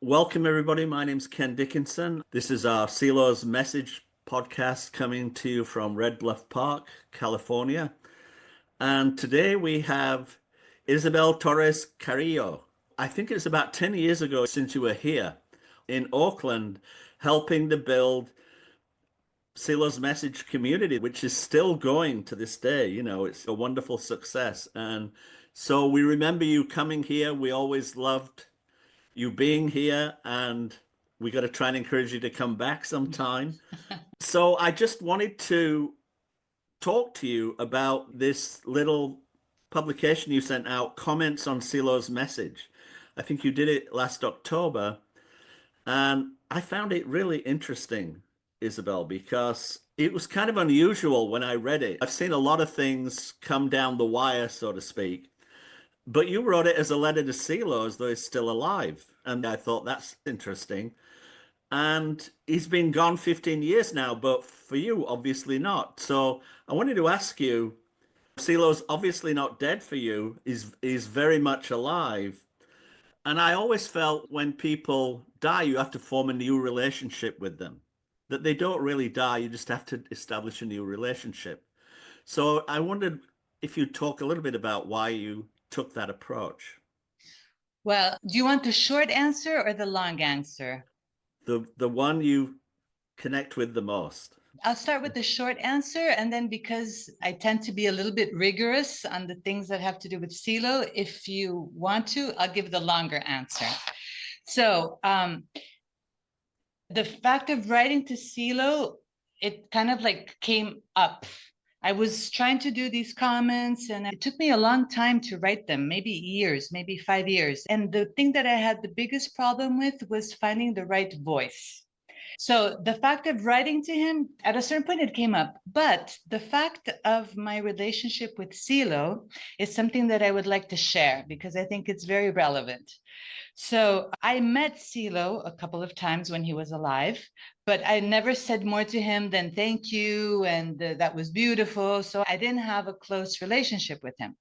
Welcome everybody. My name's Ken Dickinson. This is our CELO's Message podcast coming to you from Red Bluff Park, California. And today we have Isabel Torres Carrillo. I think it's about 10 years ago since you were here in Auckland helping to build CELO's Message community, which is still going to this day. It's a wonderful success. And so we remember you coming here. We always loved you being here, and we got to try and encourage you to come back sometime. So I just wanted to talk to you about this little publication you sent out, Comments on CELO's Message. I think you did it last October, and I found it really interesting, Isabel, because it was kind of unusual when I read it. I've seen a lot of things come down the wire, so to speak. But you wrote it as a letter to CeLo as though he's still alive. And I thought that's interesting. And he's been gone 15 years now, but for you, obviously not. So I wanted to ask you, CeLo's obviously not dead for you. He's very much alive. And I always felt when people die, you have to form a new relationship with them. That they don't really die, you just have to establish a new relationship. So I wondered if you'd talk a little bit about why you took that approach. Well, do you want the short answer or the long answer? The one you connect with the most. I'll start with the short answer, and then because I tend to be a little bit rigorous on the things that have to do with CeLo, if you want to, I'll give the longer answer. So the fact of writing to CeLo, it kind of like came up. I was trying to do these comments, and it took me a long time to write them, maybe years, maybe 5 years. And the thing that I had the biggest problem with was finding the right voice. So the fact of writing to him, at a certain point it came up, but the fact of my relationship with CeLo is something that I would like to share because I think it's very relevant. So I met CeLo a couple of times when he was alive, but I never said more to him than thank you, and that was beautiful. So I didn't have a close relationship with him.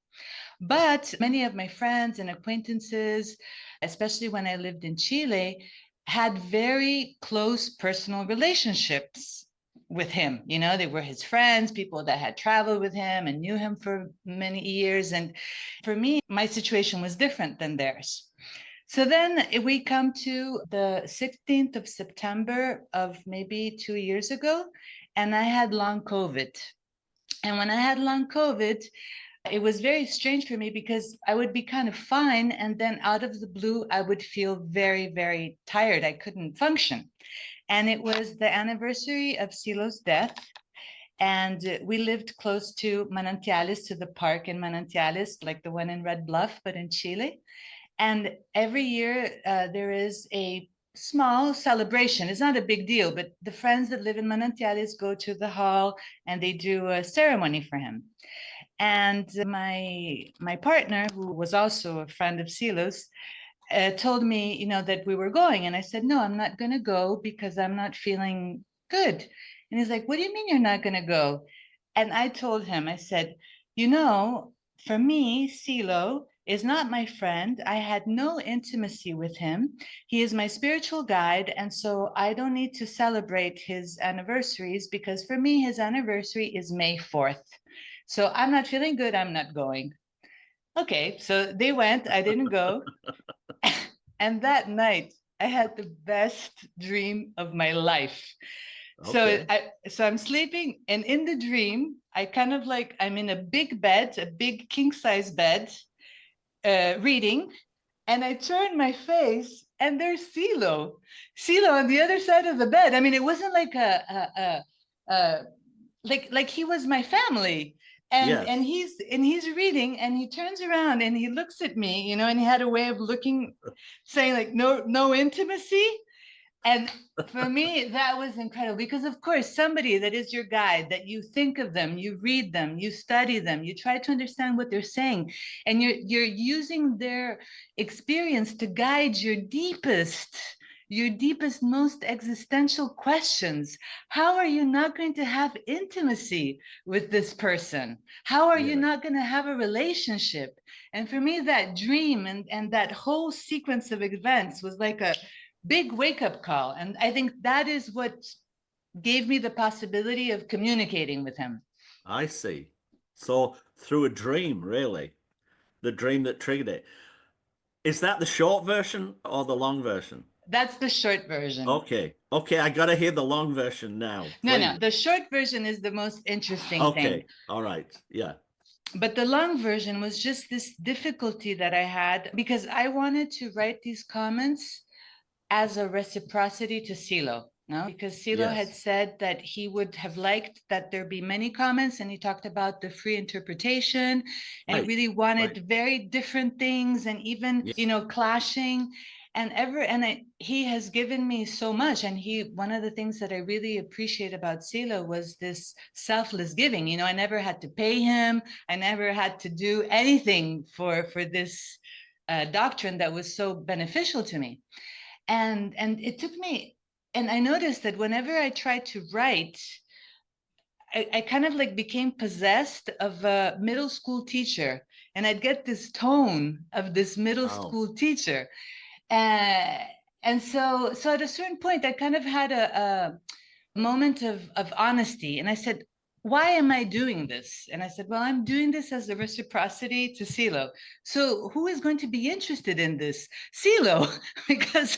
But many of my friends and acquaintances, especially when I lived in Chile, had very close personal relationships with him. You know, they were his friends, people that had traveled with him and knew him for many years. And for me, my situation was different than theirs. So then we come to the 16th of September of maybe 2 years ago, and I had long COVID. And when I had long COVID, it was very strange for me because I would be kind of fine, and then out of the blue, I would feel very, very tired. I couldn't function. And it was the anniversary of CeLo's death. And we lived close to Manantiales, to the park in Manantiales, like the one in Red Bluff, but in Chile. And every year there is a small celebration. It's not a big deal, but the friends that live in Manantiales go to the hall and they do a ceremony for him. And my partner, who was also a friend of CeLo's, told me, you know, that we were going. And I said, no, I'm not going to go because I'm not feeling good. And he's like, what do you mean you're not going to go? And I told him, I said, you know, for me, CeLo is not my friend. I had no intimacy with him. He is my spiritual guide. And so I don't need to celebrate his anniversaries because for me, his anniversary is May 4th. So I'm not feeling good. I'm not going. Okay, so they went. I didn't go. And that night, I had the best dream of my life. Okay. So I'm sleeping, and in the dream, I kind of like, I'm in a big bed, a big king size bed, reading, and I turn my face, and there's CeLo on the other side of the bed. I mean, it wasn't like like he was my family. And yes. and he's reading, and he turns around and he looks at me, you know, and he had a way of looking, saying like no intimacy. And for me, that was incredible because, of course, somebody that is your guide, that you think of them, you read them, you study them, you try to understand what they're saying, and you're using their experience to guide your your deepest, most existential questions. How are you not going to have intimacy with this person? How are you Yeah, not going to have a relationship? And for me, that dream and that whole sequence of events was like a big wake-up call. And I think that is what gave me the possibility of communicating with him. I see. So through a dream, really, the dream that triggered it. Is that the short version or the long version? That's the short version. Okay. Okay, I gotta hear the long version now, No, please. the short version is the most interesting thing. Okay. All right. Yeah. But the long version was just this difficulty that I had because I wanted to write these comments as a reciprocity to Silo. No, because Silo had Yes. said that he would have liked that there be many comments, and he talked about the free interpretation, and he Right. really wanted Right. very different things, and even Yeah. clashing. He has given me so much, and one of the things that I really appreciate about Silo was this selfless giving. I never had to pay him, I never had to do anything for this doctrine that was so beneficial to me. And it took me, and I noticed that whenever I tried to write, I kind of like became possessed of a middle school teacher, and I'd get this tone of this middle Oh. school teacher. uh, and so at a certain point I kind of had a moment of honesty, and I said, why am I doing this? And I said, well, I'm doing this as a reciprocity to Silo. So who is going to be interested in this? Silo. Because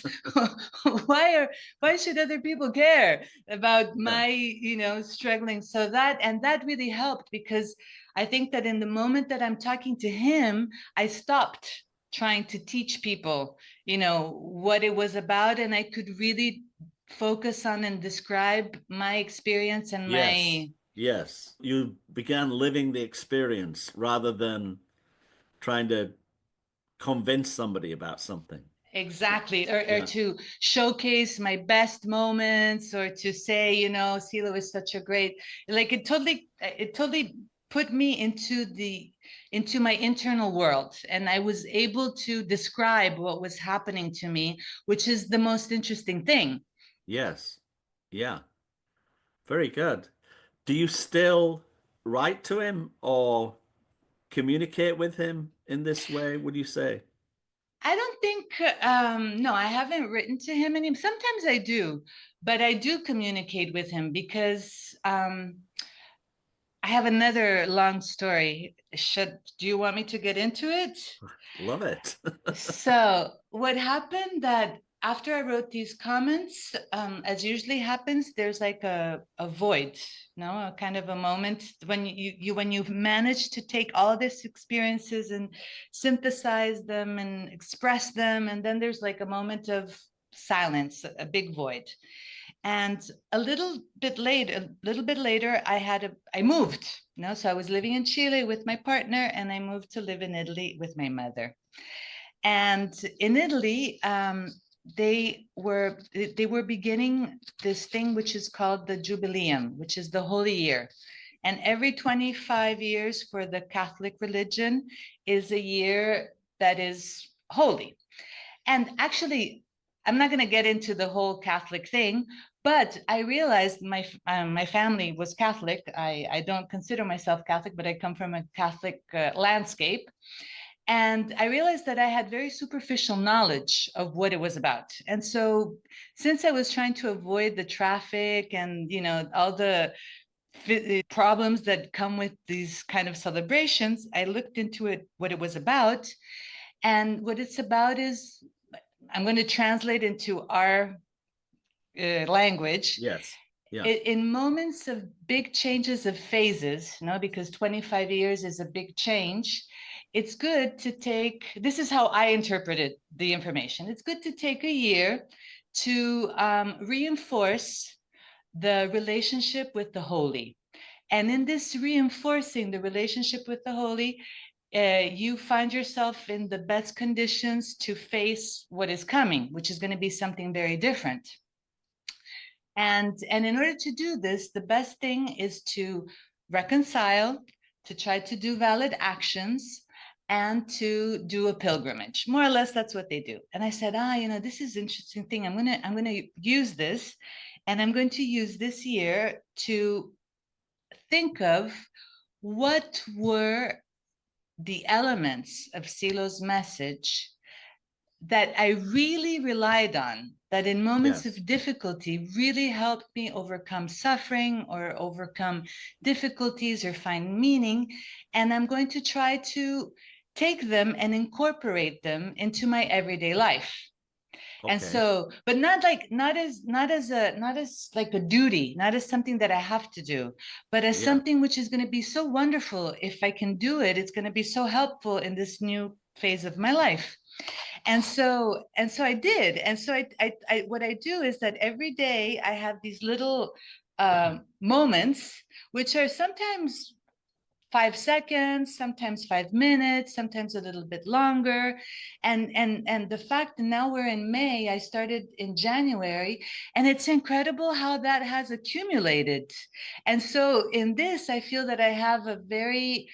why should other people care about Yeah. my struggling? So that really helped, because I think that in the moment that I'm talking to him, I stopped trying to teach people what it was about, and I could really focus on and describe my experience and Yes. my Yes. You began living the experience rather than trying to convince somebody about something. exactly, or Yeah. to showcase my best moments, or to say, Silo is such a great, like, it totally put me into my internal world, and I was able to describe what was happening to me, which is the most interesting thing. Yes. Yeah. Very good. Do you still write to him or communicate with him in this way, would you say? I don't think, no, I haven't written to him any. Sometimes I do, but I do communicate with him because I have another long story. Do you want me to get into it? Love it. So what happened that after I wrote these comments, as usually happens, there's like a void, a kind of a moment when when you've managed to take all these experiences and synthesize them and express them, and then there's like a moment of silence, a big void. And a little bit later, I moved. So I was living in Chile with my partner, and I moved to live in Italy with my mother. And in Italy, they were beginning this thing which is called the Jubileum, which is the Holy Year. And every 25 years for the Catholic religion is a year that is holy. And actually, I'm not going to get into the whole Catholic thing, but I realized my family was Catholic. I don't consider myself Catholic, but I come from a Catholic landscape. And I realized that I had very superficial knowledge of what it was about. And so, since I was trying to avoid the traffic and all the problems that come with these kind of celebrations, I looked into it, what it was about. And what it's about is, I'm going to translate into our language. Yes. Yeah. In moments of big changes of phases, because 25 years is a big change, it's good to take, this is how I interpreted the information. It's good to take a year to reinforce the relationship with the holy. And in this reinforcing the relationship with the holy, you find yourself in the best conditions to face what is coming, which is going to be something very different. And in order to do this, the best thing is to reconcile, to try to do valid actions, and to do a pilgrimage. More or less, that's what they do. And I said, this is an interesting thing. I'm gonna use this, and I'm going to use this year to think of what were the elements of Silo's message that I really relied on, that in moments Yes. of difficulty really helped me overcome suffering or overcome difficulties or find meaning. And I'm going to try to take them and incorporate them into my everyday life. And Okay. so, but not as like a duty, not as something that I have to do, but as Yeah. something which is going to be so wonderful. If I can do it, it's going to be so helpful in this new phase of my life. And so I did. And so I what I do is that every day I have these little moments, which are sometimes 5 seconds, sometimes 5 minutes, sometimes a little bit longer. And the fact that now we're in May, I started in January, and it's incredible how that has accumulated. And so in this, I feel that I have a very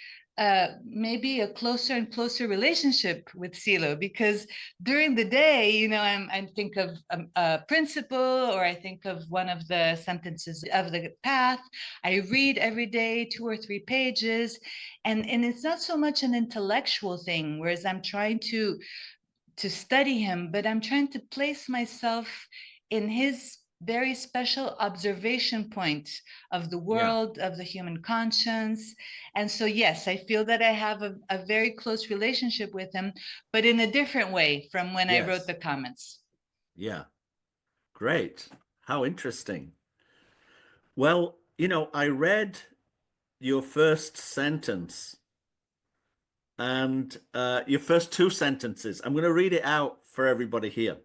maybe a closer and closer relationship with Silo, because during the day, I think of a principle, or I think of one of the sentences of the path. I read every day 2 or 3 pages, and it's not so much an intellectual thing, whereas I'm trying to study him, but I'm trying to place myself in his very special observation point of the Yeah. world, of the human conscience. And so, yes, I feel that I have a very close relationship with him, but in a different way from when I wrote Yes. the comments. Yeah. Great. How interesting. Well, I read your first sentence and your first two sentences. I'm going to read it out for everybody here.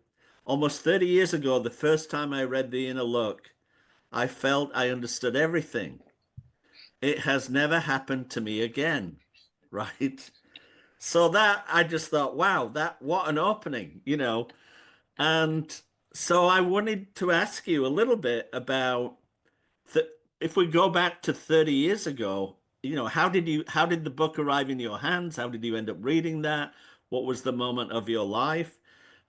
Almost 30 years ago, the first time I read The Inner Look, I felt I understood everything. It has never happened to me again, right? So that I just thought, wow, that what an opening. And so I wanted to ask you a little bit about th if we go back to 30 years ago, how did the book arrive in your hands? How did you end up reading that? What was the moment of your life?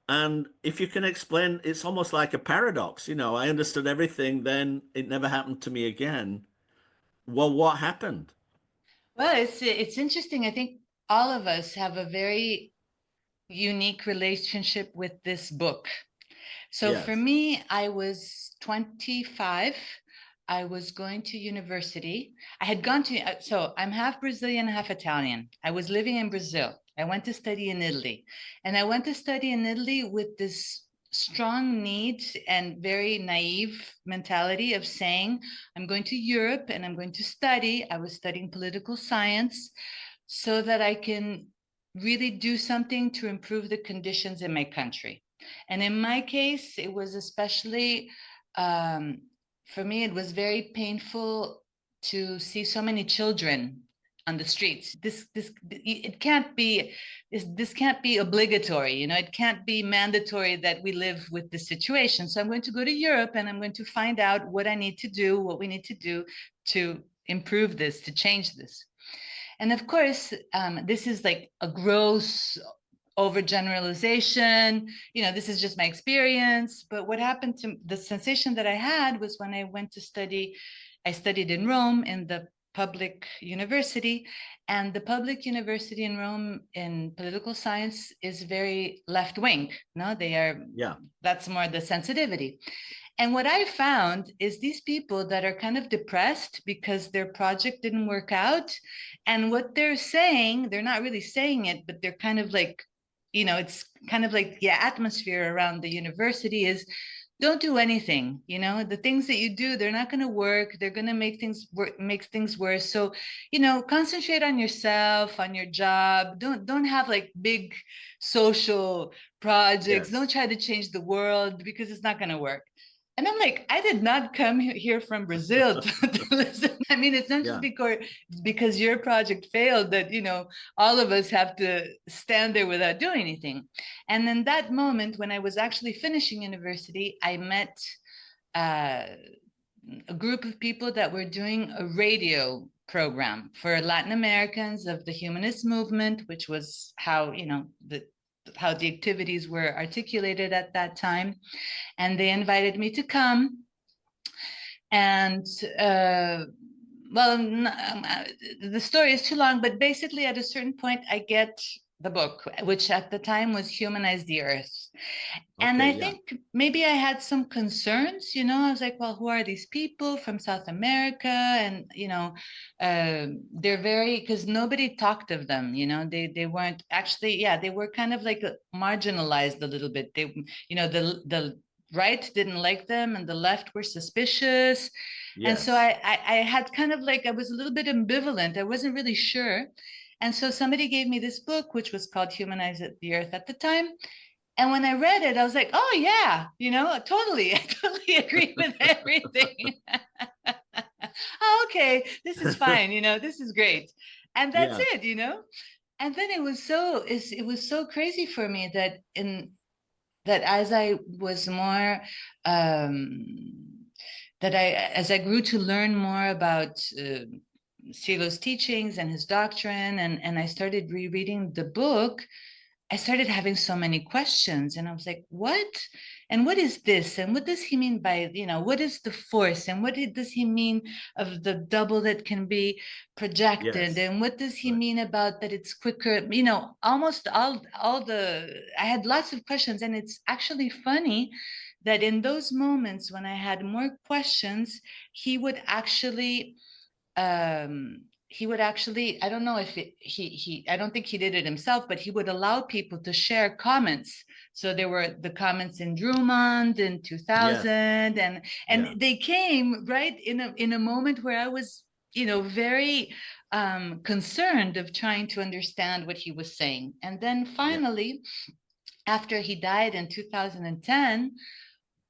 And if you can explain, it's almost like a paradox. I understood everything, then it never happened to me again. Well, what happened? Well, it's interesting. I think all of us have a very unique relationship with this book. So for Yes. me, I was 25. I was going to university. I had gone to, so I'm half Brazilian, half Italian. I was living in Brazil. I went to study in Italy. And I went to study in Italy with this strong need and very naive mentality of saying, I'm going to Europe and I'm going to study. I was studying political science so that I can really do something to improve the conditions in my country. And in my case, it was especially, um, for me, it was very painful to see so many children on the streets. It can't be, this can't be obligatory, it can't be mandatory that we live with this situation. So I'm going to go to Europe and I'm going to find out what I need to do, what we need to do to improve this, to change this. And of course, this is like a gross overgeneralization. This is just my experience. But what happened to the sensation that I had was when I went to study, I studied in Rome in the public university, and the public university in Rome in political science is very left wing. No, Yeah. that's more the sensitivity. And what I found is these people that are kind of depressed because their project didn't work out. And what they're saying, they're not really saying it, but they're kind of like, it's kind of like the atmosphere around the university is don't do anything. The things that you do, they're not going to work. They're going to make things worse. So, concentrate on yourself, on your job. Don't have like big social projects. Yes. Don't try to change the world because it's not going to work. And I'm like, I did not come here from Brazil to listen. I mean, it's not just Yeah. because your project failed that, all of us have to stand there without doing anything. And in that moment, when I was actually finishing university, I met uh, a group of people that were doing a radio program for Latin Americans of the humanist movement, which was how, how the activities were articulated at that time. And they invited me to come. And the story is too long, but basically at a certain point, I get the book, which at the time was Humanize the Earth. And Okay, I yeah. think maybe I had some concerns, I was like, well, who are these people from South America? And, they're very, because nobody talked of them, they weren't actually, they were kind of like marginalized a little bit. They, the right didn't like them and the left were suspicious. And so Yes. I had kind of like, I was a little bit ambivalent. I wasn't really sure. And so somebody gave me this book, which was called Humanize the Earth at the time. And when I read it, I was like, oh yeah, totally, I totally agree with everything. Oh, okay, this is fine, this is great. And that's Yeah. it. And then it was so crazy for me that as I was more as I grew to learn more about Silo's teachings and his doctrine, and I started rereading the book, I started having so many questions, and I was like, what? And what is this? And what does he mean by, what is the force? And what does he mean of the double that can be projected? Yes. And what does he Right. mean about that it's quicker? Almost I had lots of questions. And it's actually funny that in those moments when I had more questions, he would actually I don't know if I don't think he did it himself, but he would allow people to share comments. So there were the comments in Drummond in Yes. 2000, Yeah. and they came right in a moment where I was, very concerned of trying to understand what he was saying. And then Yeah. finally, after he died in 2010,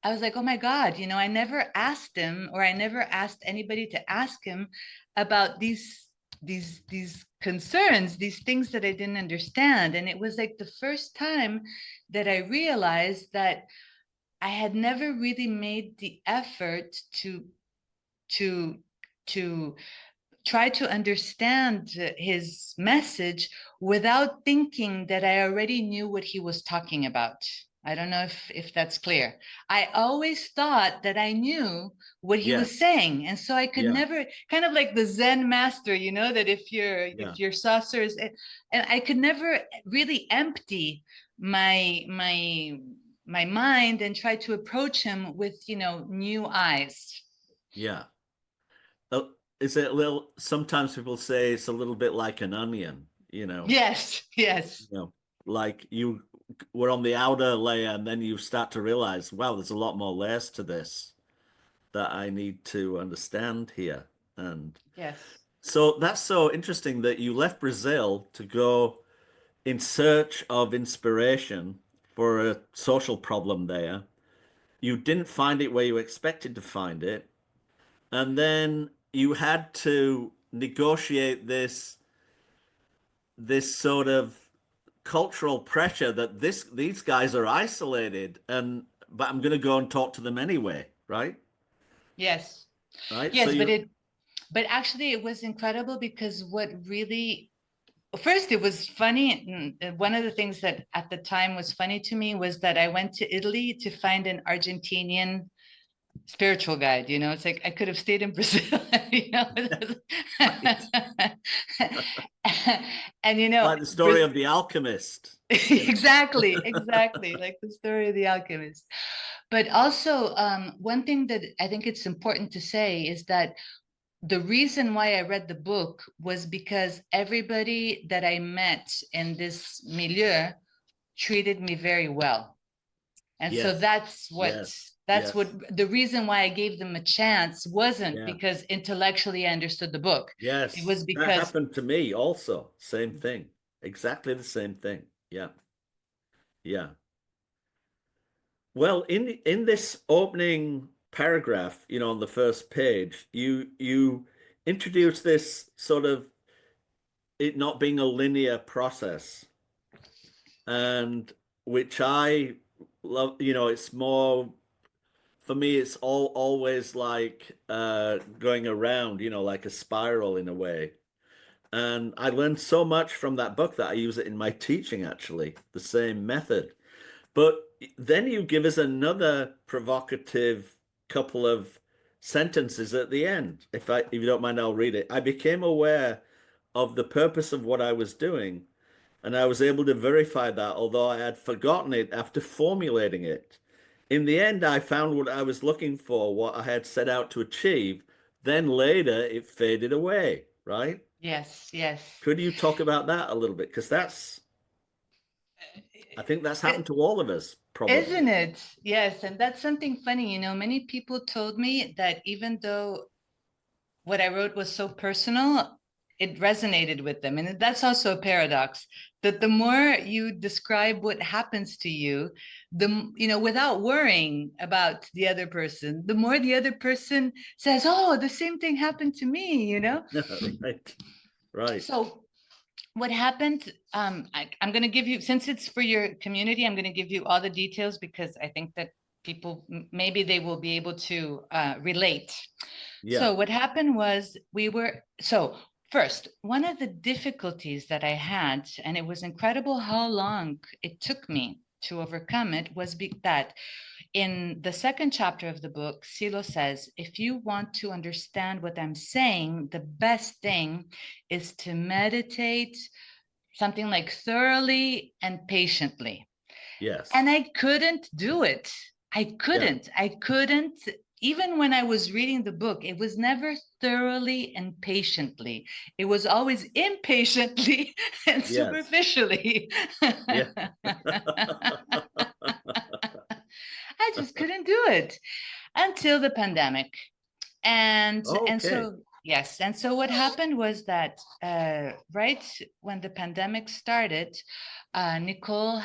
I was like, oh my God, I never asked him, or I never asked anybody to ask him about these concerns, these things that I didn't understand. And it was like the first time that I realized that I had never really made the effort to to try to understand his message without thinking that I already knew what he was talking about. I don't know if that's clear. I always thought that I knew what he Yes. was saying. And so I could Yeah. never, kind of like the Zen master, that if Yeah. your saucer is, and I could never really empty my mind and try to approach him with, new eyes. Yeah. Uh, is it a little, sometimes people say it's a little bit like an onion, Yes, yes. you know, like you were on the outer layer and then you start to realize, wow, there's a lot more layers to this that I need to understand here. And Yes. so that's so interesting that you left Brazil to go in search of inspiration for a social problem there. You didn't find it where you expected to find it. And then you had to negotiate this sort of cultural pressure that these guys are isolated and but I'm going to go and talk to them anyway, right? Yes. Right? So Yes, you but actually it was incredible because what really first it was funny. One of the things that at the time was funny to me was that I went to Italy to find an Argentinian spiritual guide. It's like I could have stayed in Brazil. right. And Like the story of the alchemist, exactly like the story of the alchemist. But also, one thing that I think it's important to say is that the reason why I read the book was because everybody that I met in this milieu treated me very well. And so Yes. Yes. that's what Yes. the reason why I gave them a chance wasn't Yeah. because intellectually I understood the book. It Yes. was That because happened to me also. Same thing. Exactly the same thing. Yeah. Yeah. Well, in this opening paragraph, on the first page, you introduce this sort of it not being a linear process, and which I love, it's more for me, it's always like going around, like a spiral in a way. And I learned so much from that book that I use it in my teaching, actually, the same method. But then you give us another provocative couple of sentences at the end. If you don't mind, I'll read it. I became aware of the purpose of what I was doing, and I was able to verify that, although I had forgotten it after formulating it. In the end, I found what I was looking for, what I had set out to achieve. Then later, it faded away, right? Yes, yes. Could you talk about that a little bit? Because I think that's happened to all of us, Isn't probably. it? Yes. And that's something funny. Many people told me that even though what I wrote was so personal, it resonated with them. And that's also a paradox that the more you describe what happens to you, without worrying about the other person, the more the other person says, oh, the same thing happened to me. Right. Right. So what happened, I'm going to give you, since it's for your community, I'm going to give you all the details because I think that people, maybe they will be able to relate. Yeah. So what happened was so first, one of the difficulties that I had, and it was incredible how long it took me to overcome it, was that in the second chapter of the book, Silo says, if you want to understand what I'm saying, the best thing is to meditate something like thoroughly and patiently. Yes. And I couldn't do it. Yeah. I couldn't. Even when I was reading the book, it was never thoroughly and patiently. It was always impatiently and Yes. superficially. Yeah. I just couldn't do it until the pandemic. And Okay. so yes, and so what happened was that right when the pandemic started, Nicole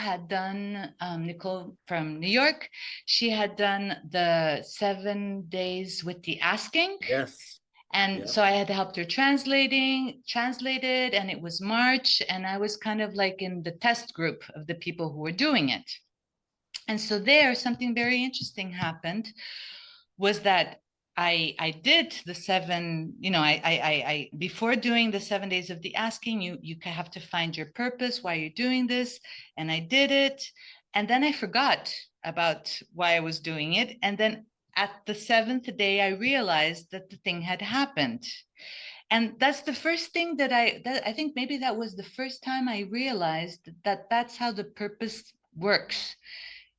from New York, she had done the 7 days with the asking. Yes. And Yeah. so I had helped her translated, and it was March, and I was kind of like in the test group of the people who were doing it. And so there, something very interesting happened, was that I did the seven, I before doing the 7 days of the asking, you have to find your purpose, why you're doing this. And I did it. And then I forgot about why I was doing it. And then at the seventh day, I realized that the thing had happened. And that's the first thing that I think maybe that was the first time I realized that that's how the purpose works,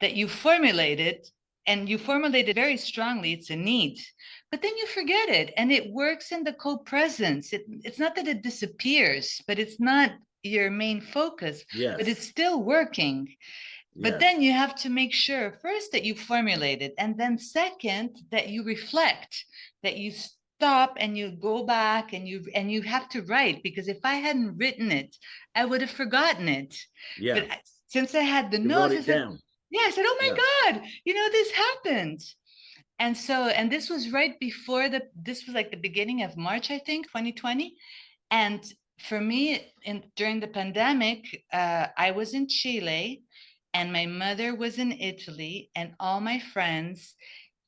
that you formulate it, and you formulate it very strongly. It's a need, but then you forget it, and it works in the co-presence. It's not that it disappears, but it's not your main focus, but it's Yes. still working. But then Yes. you have to make sure first that you formulate it, and then second that you reflect, that you stop and you go back and you have to write, because if I hadn't written it, I would have forgotten it. Yeah. But since I had the You wrote notes, I it said, down. yeah, I said, oh Yeah. my God, this happened. And this was right before this was like the beginning of March, I think, 2020. And for me, during the pandemic, I was in Chile and my mother was in Italy, and all my friends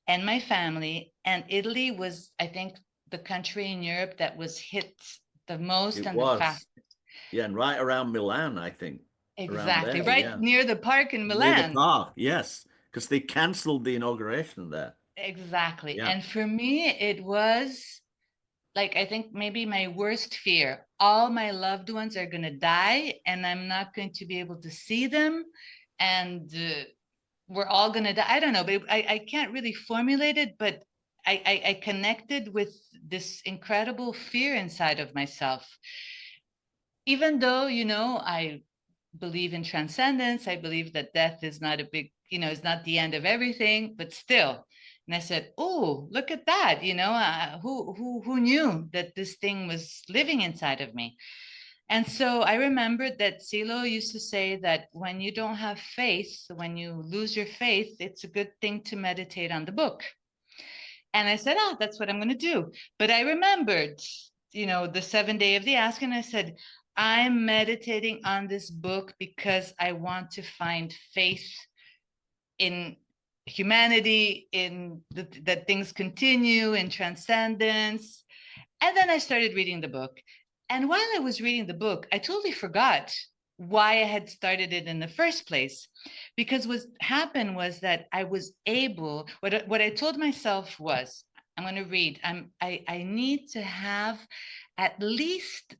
and my family. And Italy was, I think, the country in Europe that was hit the most It and the was. fastest. Yeah. And right around Milan, I think. Around Exactly. there. Right Yeah. near the park in Near the Milan. park. Yes. Because they cancelled the inauguration there. Exactly. Yeah. And for me, it was like, I think maybe my worst fear. All my loved ones are going to die, and I'm not going to be able to see them. And we're all going to die. I don't know, but I can't really formulate it, but I connected with this incredible fear inside of myself. Even though, I believe in transcendence, I believe that death is not is not the end of everything, but still. And I said, oh, look at that. Who knew that this thing was living inside of me? And so I remembered that Silo used to say that when you don't have faith, when you lose your faith, it's a good thing to meditate on the book. And I said, oh, that's what I'm going to do. But I remembered, the 7 day of the ask, and I said, I'm meditating on this book because I want to find faith in humanity, in that things continue in transcendence. And then I started reading the book. And while I was reading the book, I totally forgot why I had started it in the first place. Because what happened was that I was able, what I told myself was, I'm going to read, I need to have at least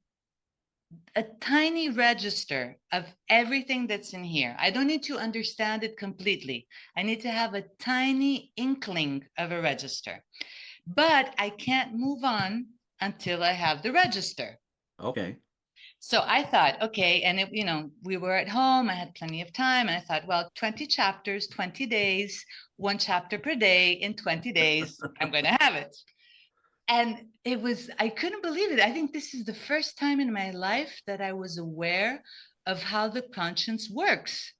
a tiny register of everything that's in here. I don't need to understand it completely. I need to have a tiny inkling of a register, but I can't move on until I have the register. Okay. So I thought, okay, and it, we were at home, I had plenty of time, and I thought, well, 20 chapters, 20 days, one chapter per day in 20 days, I'm going to have it. And it was, I couldn't believe it. I think this is the first time in my life that I was aware of how the conscience works.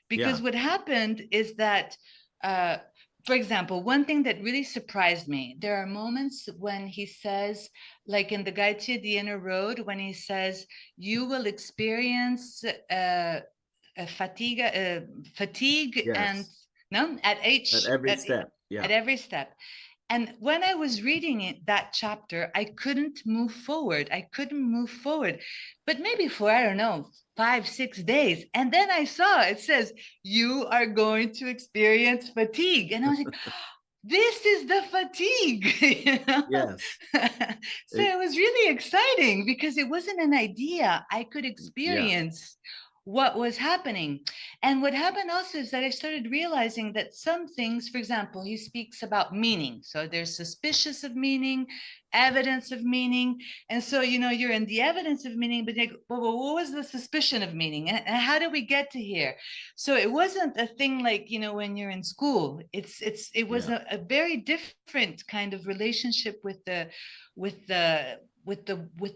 Because Yeah. what happened is that, for example, one thing that really surprised me, there are moments when he says, like in the Guide to the Inner Road, when he says, you will experience fatigue, and Yes. no, At every step. at Yeah. every step. And when I was reading it, that chapter, I couldn't move forward. I couldn't move forward. But maybe for, I don't know, 5, 6 days. And then I saw it says, you are going to experience fatigue. And I was like, this is the fatigue. Yes. So It, it was really exciting because it wasn't an idea. I could yeah. experience what was happening. And what happened also is that I started realizing that some things, for example, he speaks about meaning. So there's suspicious of meaning, evidence of meaning. And so, you're in the evidence of meaning, but like, well, what was the suspicion of meaning? And how did we get to here? So it wasn't a thing like, when you're in school. It was Yeah. a very different kind of relationship with the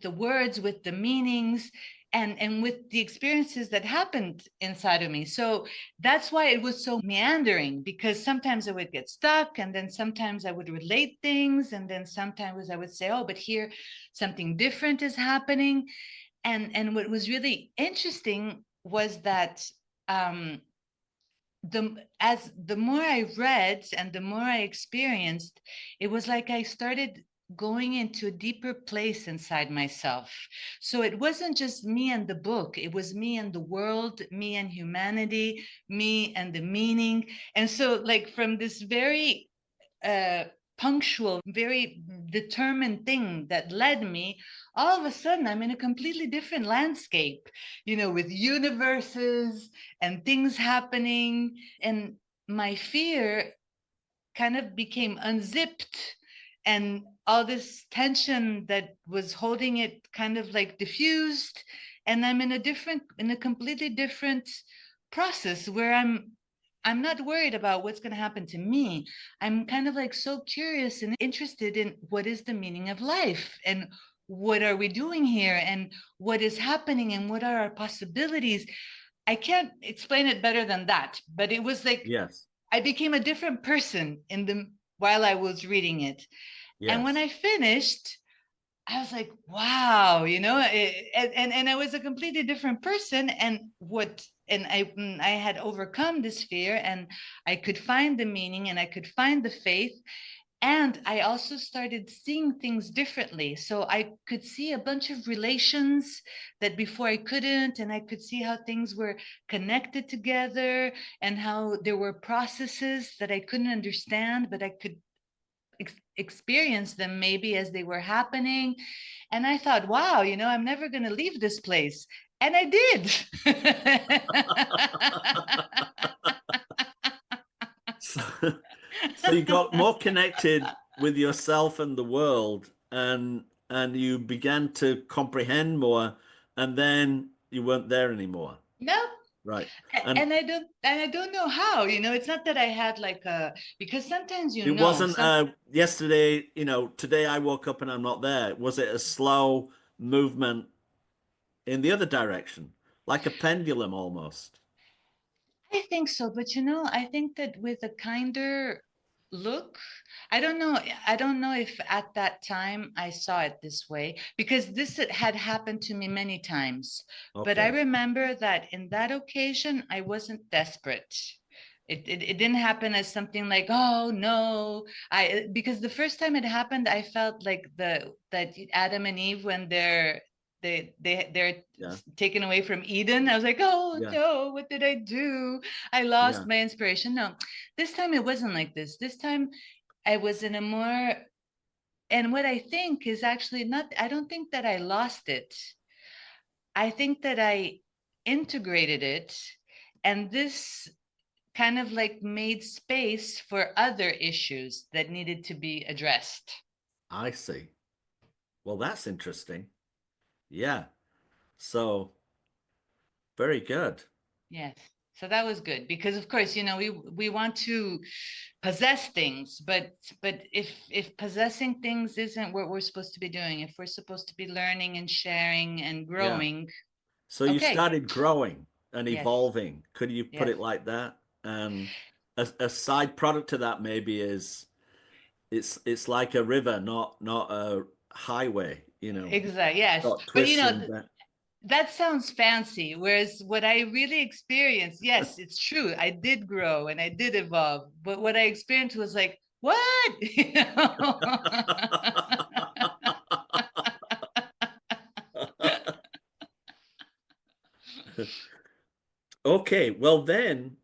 words, with the meanings, and with the experiences that happened inside of me. So that's why it was so meandering, because sometimes I would get stuck, and then sometimes I would relate things, and then sometimes I would say, oh, but here something different is happening. And what was really interesting was that the more I read and the more I experienced, it was like I started going into a deeper place inside myself. So it wasn't just me and the book, it was me and the world, me and humanity, me and the meaning. And so, like, from this very punctual, very determined thing that led me, all of a sudden I'm in a completely different landscape, with universes and things happening. And my fear kind of became unzipped, and all this tension that was holding it kind of like diffused. And I'm in a completely different process where I'm not worried about what's going to happen to me. I'm kind of like so curious and interested in what is the meaning of life, and what are we doing here, and what is happening, and what are our possibilities. I can't explain it better than that, but it was like Yes. I became a different person while I was reading it. And when Yes. I finished, I was like, wow, and I was a completely different person. And I had overcome this fear, and I could find the meaning, and I could find the faith. And I also started seeing things differently. So I could see a bunch of relations that before I couldn't, and I could see how things were connected together, and how there were processes that I couldn't understand, but I could experience them maybe as they were happening. And I thought, wow, I'm never going to leave this place. And I did. So, so you got more connected with yourself and the world, and you began to comprehend more, and then you weren't there anymore. No. Right. A- And and I don't know how. It's not that I had like because sometimes it wasn't yesterday, today I woke up and I'm not there. Was it a slow movement in the other direction, like a pendulum almost? I think so, but I think that with a kinder look, I don't know if at that time I saw it this way, because this had happened to me many times. But I Okay. remember that in that occasion I wasn't desperate. It didn't happen as something like, oh no, because the first time it happened, I felt like that Adam and Eve, when they're Yeah. taken away from Eden. I was like, oh Yeah. no, what did I do? I lost Yeah. my inspiration. No, this time it wasn't like this. This time I was in a more, and what I think is actually not, I don't think that I lost it. I think that I integrated it, and this kind of like made space for other issues that needed to be addressed. I see. Well, that's interesting. Yeah. So very good. Yes. So that was good because of course, we want to possess things, but if possessing things isn't what we're supposed to be doing, if we're supposed to be learning and sharing and Yeah. growing, So you okay. started growing and Yes. evolving. Could you put Yes. it like that? And a side product to that maybe is it's like a river, not a highway, Exactly. Yes. got But twists and that. that sounds fancy. Whereas what I really experienced, yes, it's true. I did grow and I did evolve. But what I experienced was like, what? Okay, well then,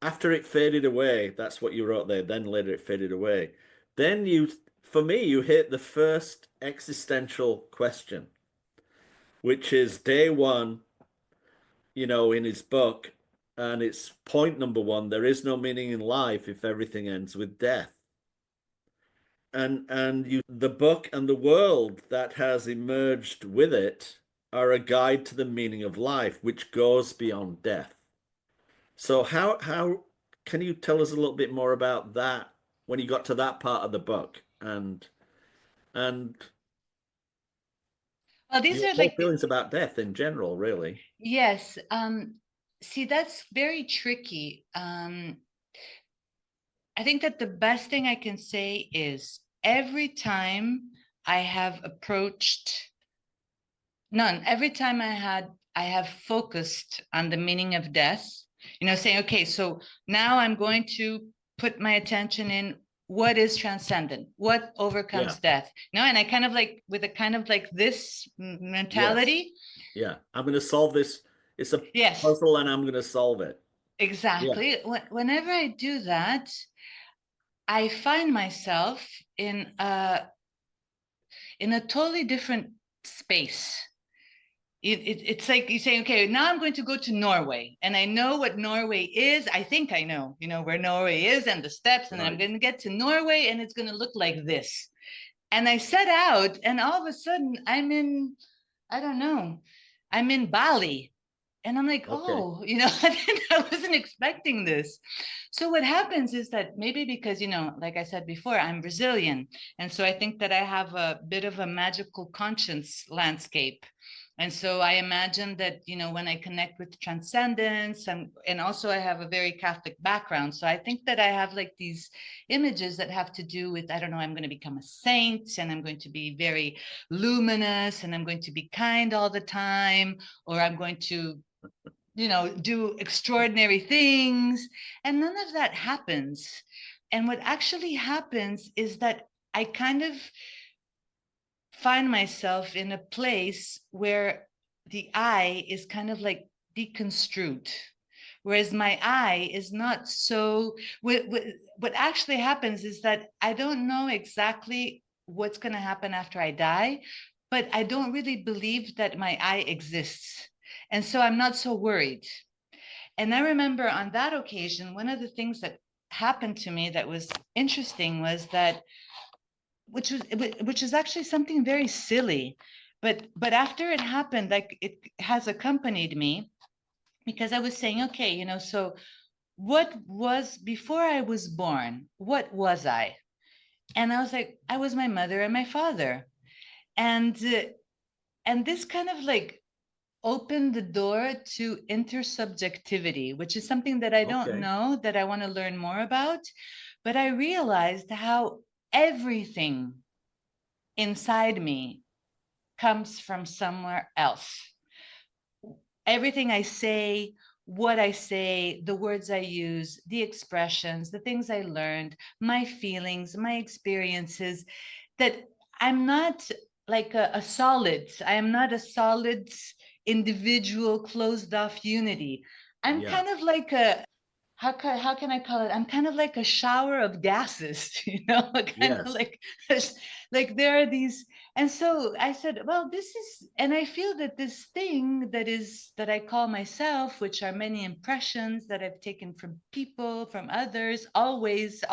after it faded away, that's what you wrote there. Then later it faded away. Then for me, you hit the first existential question, which is day one, in his book, and it's point number one, there is no meaning in life if everything ends with death. And the book and the world that has emerged with it are a guide to the meaning of life, which goes beyond death. So how can you tell us a little bit more about that when you got to that part of the book and Well, these your are whole like, feelings about death in general, really? yes. See, that's very tricky. I think that the best thing I can say is every time I have approached none, every time I have focused on the meaning of death, saying, okay, so now I'm going to put my attention in what is transcendent, what Yeah. overcomes death. And I kind of like with a kind of like this Yes. mentality. Yeah. I'm going to solve this. It's a Yes, puzzle and I'm going to solve it. Yeah. exactly. Whenever I do that, I find myself in a totally different space. It's like you saying, okay, now I'm going to go to Norway, and I know what Norway is. I think I know, where Norway is and the steps, and then I'm Right. going to get to Norway, and it's going to look like this. And I set out, and all of a sudden, I don't know, I'm in Bali, and I'm like, Okay. oh, I wasn't expecting this. So what happens is that maybe because, like I said before, I'm Brazilian. And so I think that I have a bit of a magical conscience landscape. And so I imagine that, when I connect with transcendence, and also I have a very Catholic background. So I think that I have like these images that have to do with, I don't know, I'm going to become a saint and I'm going to be very luminous and I'm going to be kind all the time, or I'm going to do extraordinary things. And none of that happens. And what actually happens is that I kind of find myself in a place where the I is kind of like deconstrued. Whereas my I is not so, what actually happens is that I don't know exactly what's going to happen after I die, but I don't really believe that my I exists. And so I'm not so worried. And I remember on that occasion, one of the things that happened to me that was interesting was that, which is actually something very silly, but after it happened, like it has accompanied me because I was saying, okay, so what was before I was born? What was I? And I was like, I was my mother and my father, and this kind of like opened the door to intersubjectivity, which is something that I don't Okay. know that I want to learn more about. But I realized how everything inside me comes from somewhere else. Everything I say, what I say, the words I use, the expressions, the things I learned, my feelings, my experiences, that I'm not like a solid. I am not a solid individual closed off unity. I'm Yeah. kind of like a, how can I call it? I'm kind of like a shower of gases, kind of Yes. like there are these. And so I said, well, this is, and I feel that this thing that I call myself, which are many impressions that I've taken from people, from others, always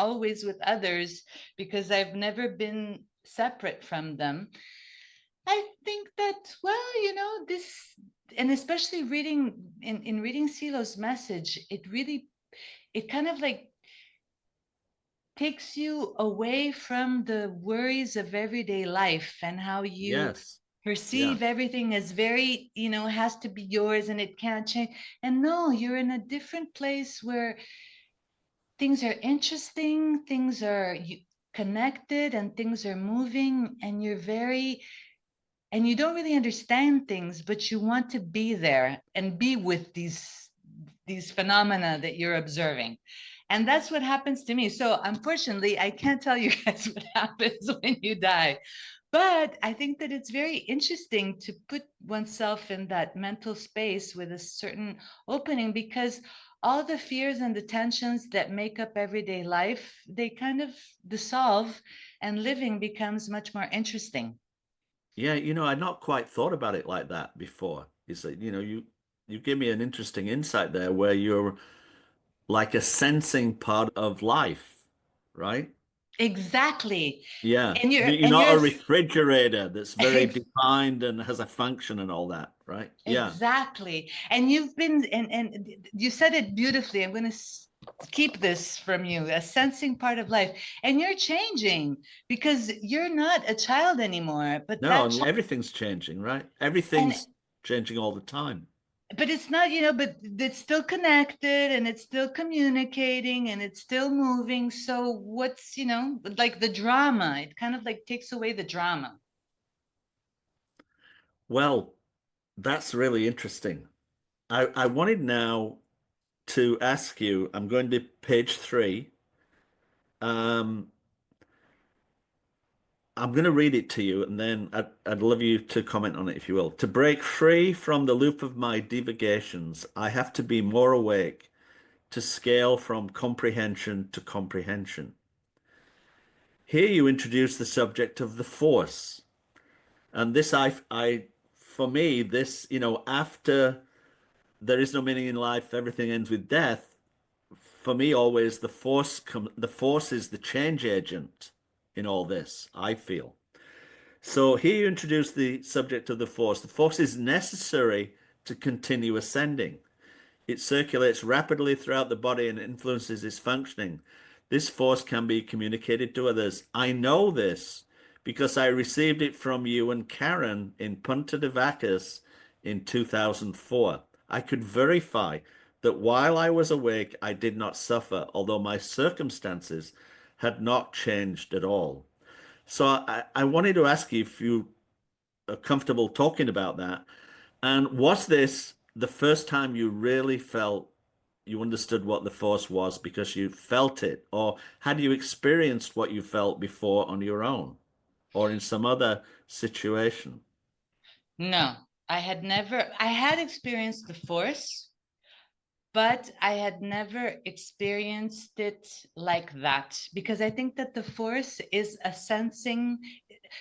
with others, because I've never been separate from them. I think that, well, this, and especially in reading Silo's message, it kind of like takes you away from the worries of everyday life and how you Yes. Yeah. perceive everything as very, has to be yours and it can't change. And no, you're in a different place where things are interesting, things are connected, and things are moving, and you don't really understand things, but you want to be there and be with these phenomena that you're observing. And that's what happens to me. So unfortunately, I can't tell you guys what happens when you die. But I think that it's very interesting to put oneself in that mental space with a certain opening, because all the fears and the tensions that make up everyday life, they kind of dissolve, and living becomes much more interesting. Yeah, I'd not quite thought about it like that before. It's like, you give me an interesting insight there where you're like a sensing part of life, right? Exactly. Yeah. And you're You're and not you're a refrigerator that's very defined and has a function and all that, right? Yeah. exactly. And you've been, and you said it beautifully. I'm going to keep this from you, a sensing part of life. And you're changing because you're not a child anymore, but No, that and everything's changing, right? and Everything's changing all the time. but it's not, but it's still connected and it's still communicating and it's still moving. So what's, like the drama, it kind of like takes away the drama. Well, that's really interesting. I wanted now to ask you, I'm going to page 3. Um, I'm going to read it to you, and then I'd love you to comment on it if you will. To break free from the loop of my divagations, I have to be more awake, to scale from comprehension to comprehension. Here you introduce the subject of the force. And this, for me, this, after there is no meaning in life, everything ends with death. For me, always the force is the change agent in all this, I feel. So here you introduce the subject of the force. The force is necessary to continue ascending. It circulates rapidly throughout the body and influences its functioning. This force can be communicated to others. I know this because I received it from you and Karen in Punta de Vacas in 2004. I could verify that while I was awake, I did not suffer, although my circumstances had not changed at all. So I wanted to ask you if you are comfortable talking about that. And was this the first time you really felt you understood what the force was because you felt it? Or had you experienced what you felt before on your own or in some other situation? No, I had experienced the force, but I had never experienced it like that, because I think that the force is a sensing,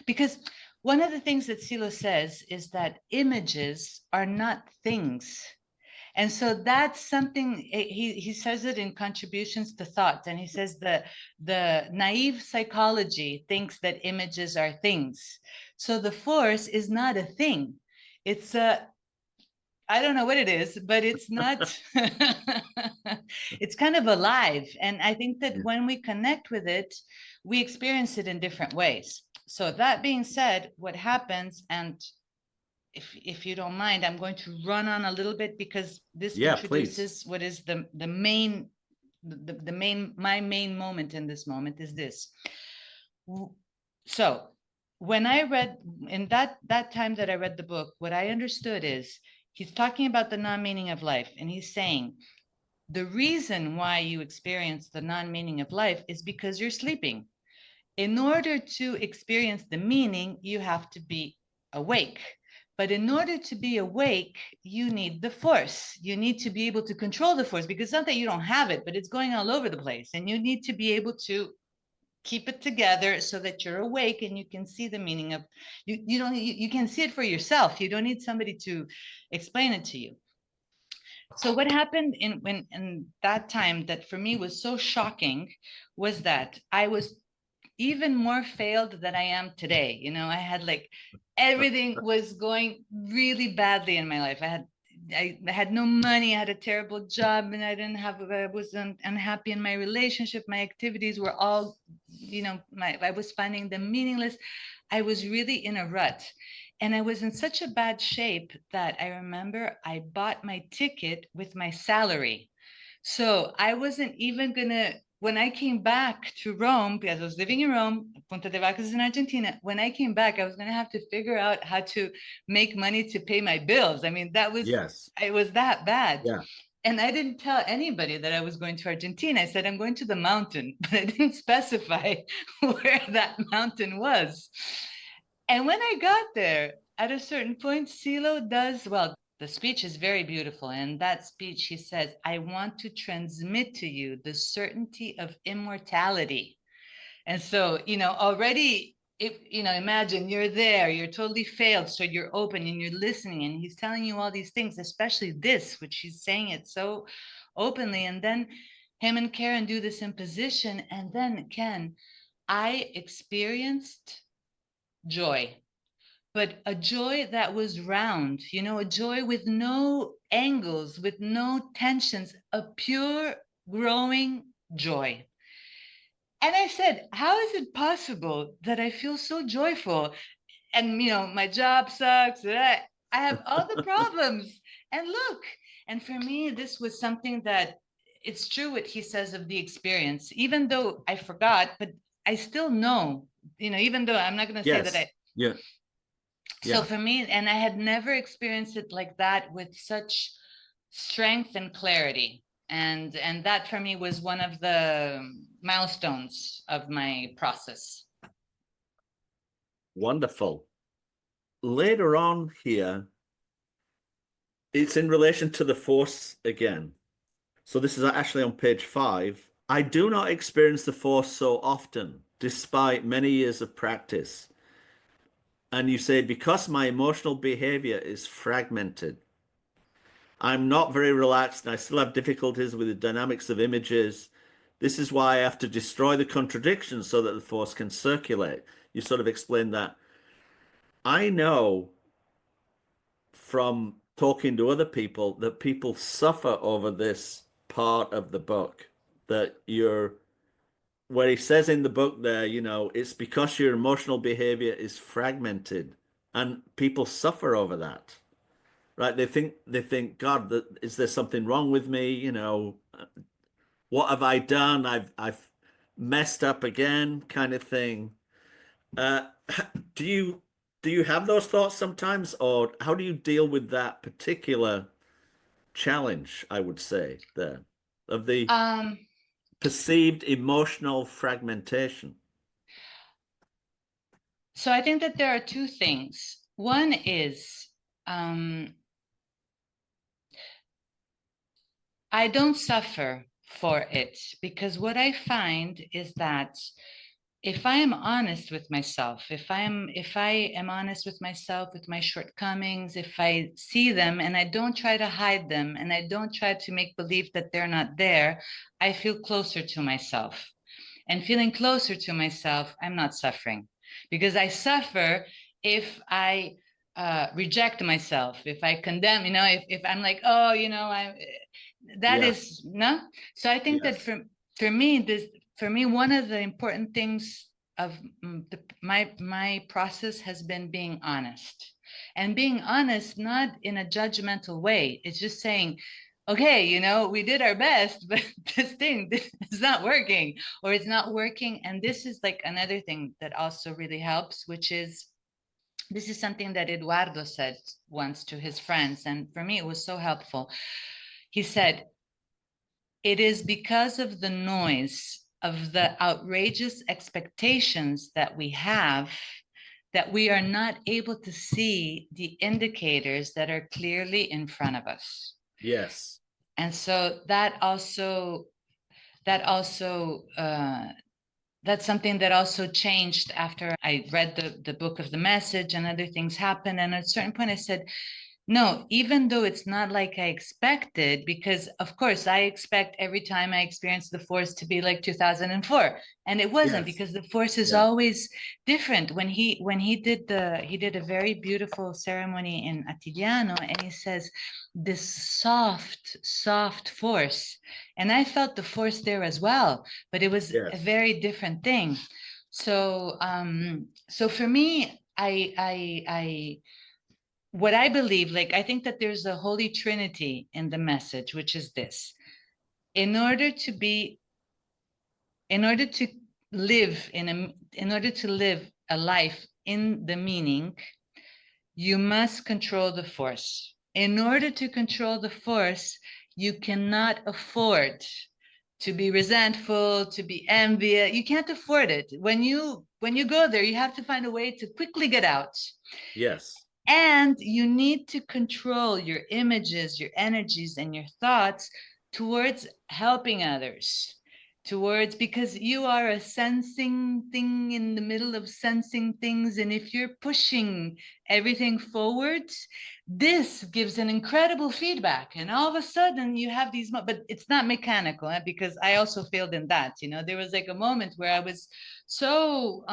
because one of the things that Silo says is that images are not things. And so that's something, he says it in Contributions to Thought, and he says that the naive psychology thinks that images are things. So the force is not a thing. It's a, I don't know what it is, but it's not, it's kind of alive. And I think that Yeah. when we connect with it, we experience it in different ways. So that being said, what happens, and if you don't mind, I'm going to run on a little bit because this Yeah, please. introduces what is the main, the main, my main moment in this moment is this. So when I read, in that time that I read the book, what I understood is he's talking about the non-meaning of life, and he's saying the reason why you experience the non-meaning of life is because you're sleeping. In order to experience the meaning, you have to be awake. But in order to be awake, you need the force. You need to be able to control the force, because it's not that you don't have it, but it's going all over the place. And you need to be able to keep it together so that you're awake and you can see the meaning of you can see it for yourself. You don't need somebody to explain it to you. So what happened in that time that for me was so shocking was that I was even more failed than I am today. You know, I had like everything was going really badly in my life. I had no money. I had a terrible job, and I was unhappy in my relationship. My activities were all, I was finding them meaningless. I was really in a rut. And I was in such a bad shape that I remember I bought my ticket with my salary. So I wasn't even gonna, when I came back to Rome, because I was living in Rome, Punta de Vacas is in Argentina. When I came back, I was gonna have to figure out how to make money to pay my bills. I mean, Yes. it was that bad. Yeah. And I didn't tell anybody that I was going to Argentina. I said, I'm going to the mountain, but I didn't specify where that mountain was. And when I got there, at a certain point, Silo does, well, the speech is very beautiful. And in that speech, he says, I want to transmit to you the certainty of immortality. And so, already, if, imagine you're there, you're totally failed. So you're open and you're listening, and he's telling you all these things, especially this, which he's saying it so openly. And then him and Karen do this imposition. And then, Ken, I experienced joy, but a joy that was round, a joy with no angles, with no tensions, a pure growing joy. And I said, how is it possible that I feel so joyful? And, my job sucks. I have all the problems. And look, and for me, this was something that it's true what he says of the experience, even though I forgot, but I still know, even though I'm not going to say that Yes. Yeah. so Yeah. for me, and I had never experienced it like that with such strength and clarity. And that for me was one of the milestones of my process. Wonderful. Later on here, it's in relation to the force again. So this is actually on page 5. I do not experience the force so often, despite many years of practice. And you say, because my emotional behavior is fragmented, I'm not very relaxed and I still have difficulties with the dynamics of images. This is why I have to destroy the contradictions so that the force can circulate. You sort of explained that. I know from talking to other people that people suffer over this part of the book, that you're where he says in the book there, it's because your emotional behavior is fragmented and people suffer over that, right? They think, God, is there something wrong with me? What have I done? I've messed up again, kind of thing. Uh, do you have those thoughts sometimes, or how do you deal with that particular challenge, I would say, there, of the Um, perceived emotional fragmentation? so I think that there are two things. One is I don't suffer for it, because what I find is that if I am honest with myself, if I am honest with myself, with my shortcomings, if I see them and I don't try to hide them and I don't try to make believe that they're not there, I feel closer to myself. And feeling closer to myself, I'm not suffering, because I suffer if I reject myself, if I condemn, if I'm like, oh, I'm that Yeah. is no. So I think that Yes. for me, one of the important things of my process has been being honest, and being honest, not in a judgmental way. It's just saying, okay, we did our best, but this is not working, or it's not working. And this is like another thing that also really helps, which is This is something that Eduardo said once to his friends, and for me, it was so helpful. He said, it is because of the noise of the outrageous expectations that we have that we are not able to see the indicators that are clearly in front of us. Yes. And so that also that's something that also changed after I read the book of the message and other things happened. And at a certain point I said, no, even though it's not like I expected, because of course I expect every time I experience the force to be like 2004, and it wasn't, Yes. because the force is Yeah. always different. When he did a very beautiful ceremony in Atiliano, and he says this soft force, and I felt the force there as well, but it was a Yes. very different thing. So for me, I what I believe, like, I think that there's a holy trinity in the message, which is this: in order to be, in order to in order to live a life in the meaning, you must control the force. In order to control the force, you cannot afford to be resentful, to be envious. You can't afford it. When you go there, you have to find a way to quickly get out. Yes. And you need to control your images, your energies, and your thoughts towards helping others, towards, because you are a sensing thing in the middle of sensing things. And if you're pushing everything forwards, this gives an incredible feedback. And all of a sudden you have these, but it's not mechanical, because I also failed in that. There was like a moment where I was so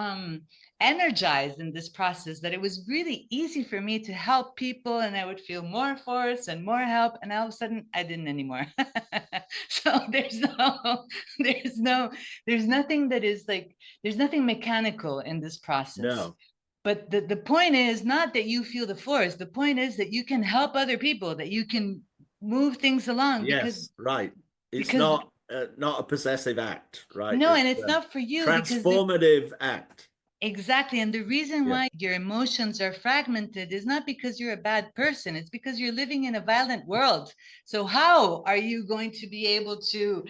energized in this process that it was really easy for me to help people, and I would feel more force and more help, and all of a sudden I didn't anymore. So there's nothing that is like, there's nothing mechanical in this process. No. But the point is not that you feel the force. The point is that you can help other people, that you can move things along, because Yes. Right. It's because not a possessive act, right? no, and It's it's a not for you, because transformative act. exactly. And the reason Yeah. why your emotions are fragmented is not because you're a bad person, it's because you're living in a violent world. So how are you going to be able to,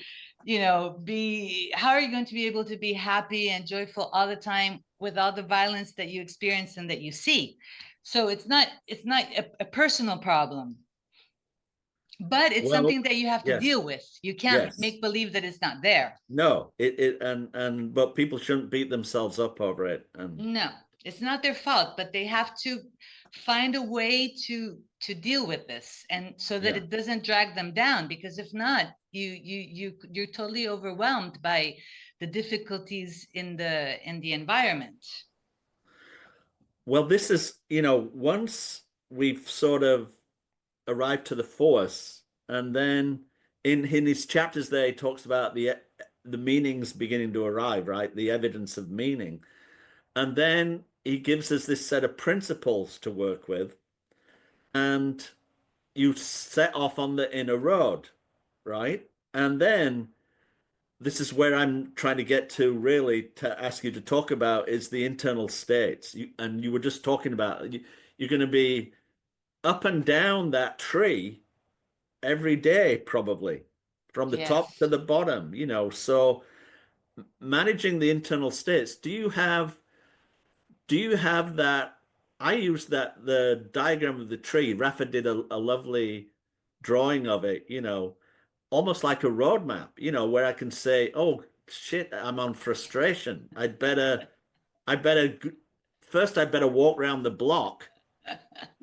how are you going to be able to be happy and joyful all the time with all the violence that you experience and that you see? So it's not a personal problem, but it's Well, something that you have to yes. deal with. You can't Yes. make believe that it's not there. No. And but people shouldn't beat themselves up over it. And No, it's not their fault, but they have to find a way to deal with this, and so that yeah. it doesn't drag them down, because if not, you're totally overwhelmed by the difficulties in the environment. Well, this is, once we've sort of arrived to the force, and then in his chapters there, he talks about the meanings beginning to arrive, right? The evidence of meaning. And then he gives us this set of principles to work with, and you set off on the inner road, right? And then this is where I'm trying to get to, really, to ask you to talk about is the internal states. And you were just talking about you're going to be up and down that tree every day, probably from the top to Yes. the bottom, So managing the internal states, do you have that? I use that the diagram of the tree. Rafa did a lovely drawing of it, almost like a roadmap, where I can say, "Oh shit, I'm on frustration. I better first I better walk around the block,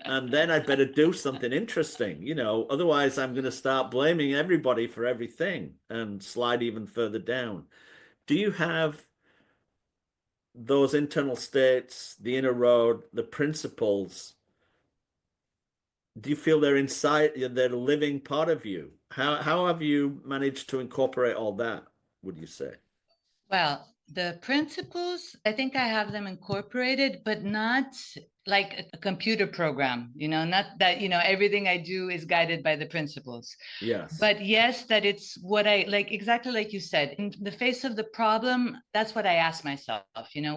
and then I better do something interesting, Otherwise, I'm going to start blaming everybody for everything and slide even further down." Do you have those internal states, the inner road, the principles? Do you feel they're inside, they're a living part of you? How have you managed to incorporate all that, would you say? Well, The principles, I think I have them incorporated, but not like a computer program, not that, everything I do is guided by the principles. Yes. But yes, that it's what I like, exactly like you said, in the face of the problem, that's what I ask myself,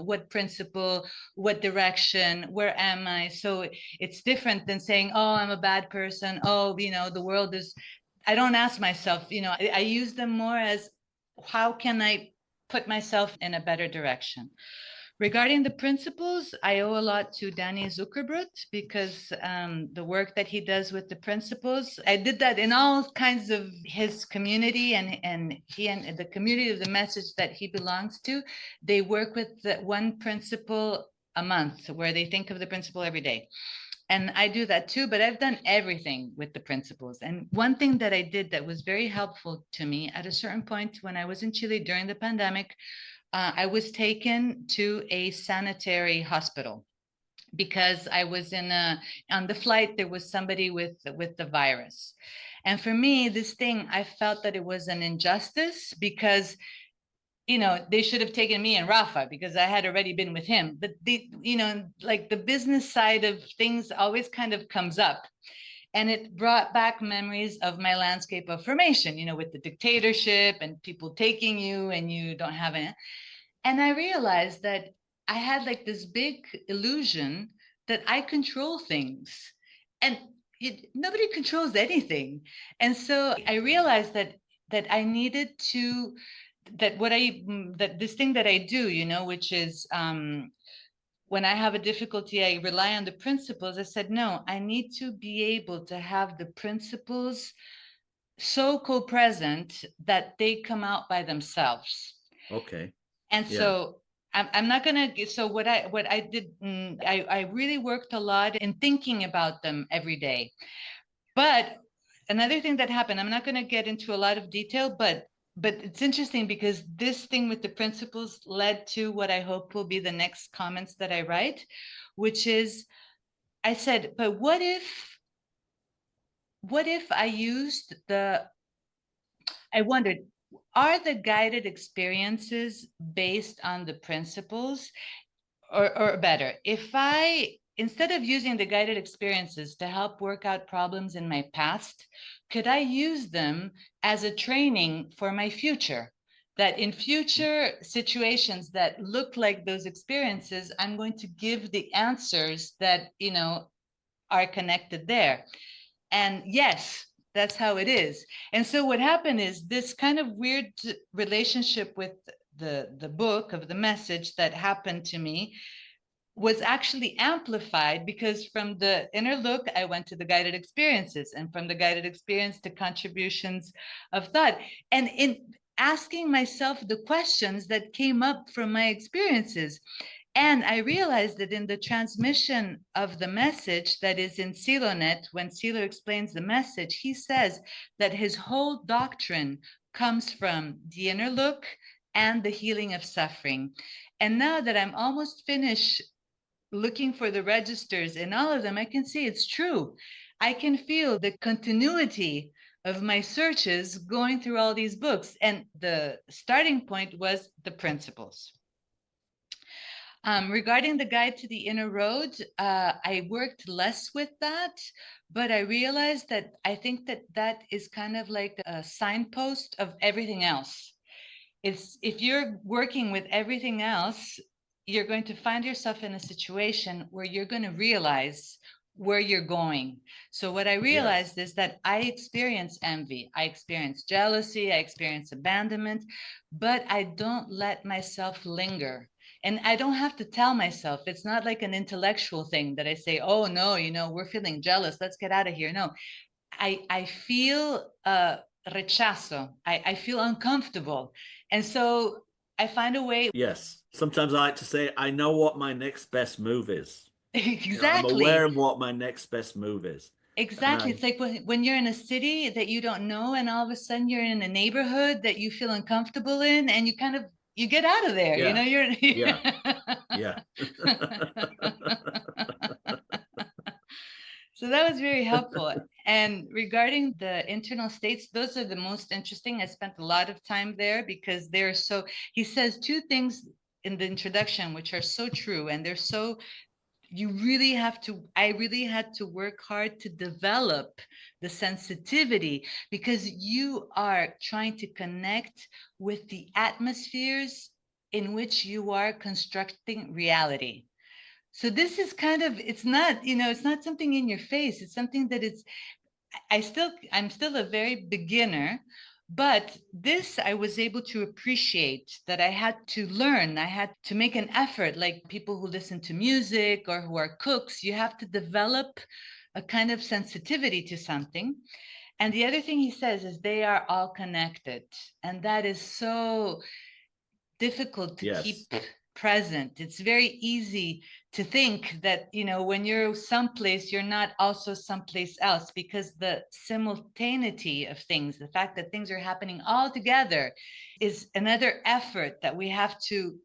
what principle, what direction, where am I? So it's different than saying, oh, I'm a bad person. Oh, the world is, I don't ask myself, I use them more as how can I put myself in a better direction. Regarding the principles, I owe a lot to Danny Zuckerbrot because the work that he does with the principles, I did that in all kinds of his community, and he and the community of the message that he belongs to, they work with the one principle a month where they think of the principle every day. And I do that too, but I've done everything with the principles. And one thing that I did that was very helpful to me at a certain point when I was in Chile during the pandemic, I was taken to a sanitary hospital because I was on the flight, there was somebody with the virus. And for me, this thing, I felt that it was an injustice because they should have taken me and Rafa because I had already been with him. But like the business side of things always kind of comes up. And it brought back memories of my landscape of formation, with the dictatorship and people taking you and you don't have it. And I realized that I had like this big illusion that I control things. And nobody controls anything. And so I realized that I needed to that this thing that I do, which is when I have a difficulty, I rely on the principles. I said, no, I need to be able to have the principles so co-present that they come out by themselves. Okay. And Yeah. so I'm not gonna. So what I did, I really worked a lot in thinking about them every day. But another thing that happened, I'm not gonna get into a lot of detail, but it's interesting because this thing with the principles led to what I hope will be the next comments that I write, which is I said, but what if I used I wondered, are the guided experiences based on the principles? Or better, if I, instead of using the guided experiences to help work out problems in my past, could I use them as a training for my future? That in future situations that look like those experiences, I'm going to give the answers that, are connected there. And yes, that's how it is. And so what happened is this kind of weird relationship with the book of the message that happened to me was actually amplified because from the inner look, I went to the guided experiences, and from the guided experience to contributions of thought. And in asking myself the questions that came up from my experiences. And I realized that in the transmission of the message that is in Silonet, when Silo explains the message, he says that his whole doctrine comes from the inner look and the healing of suffering. And now that I'm almost finished looking for the registers in all of them, I can see it's true. I can feel the continuity of my searches going through all these books. And the starting point was the principles. Regarding the guide to the inner road, I worked less with that, but I realized that I think that is kind of like a signpost of everything else. It's if you're working with everything else, you're going to find yourself in a situation where you're going to realize where you're going. So what I realized is that I experience envy, I experience jealousy, I experience abandonment, but I don't let myself linger. And I don't have to tell myself, it's not like an intellectual thing that I say, oh no, we're feeling jealous, let's get out of here. No, I feel rechazo. I feel uncomfortable. And so I find a way. Yes. Sometimes I like to say, I know what my next best move is. I'm aware Exactly. of what my next best move is. And Exactly. It's like when you're in a city that you don't know, and all of a sudden you're in a neighborhood that you feel uncomfortable in, and you get out of there. yeah, You're. yeah, yeah. So that was very helpful. And regarding the internal states, those are the most interesting. I spent a lot of time there because they're so, he says two things in the introduction, which are so true. And they're so, you really have to, I really had to work hard to develop the sensitivity because you are trying to connect with the atmospheres in which you are constructing reality. So this is kind of, it's not, it's not something in your face. It's something that it's, I'm still a very beginner, but this I was able to appreciate that I had to learn. I had to make an effort, like people who listen to music or who are cooks, you have to develop a kind of sensitivity to something. And the other thing he says is they are all connected. And that is so difficult to Yes. keep present. It's very easy to think that, when you're someplace, you're not also someplace else, because the simultaneity of things, the fact that things are happening all together, is another effort that we have to,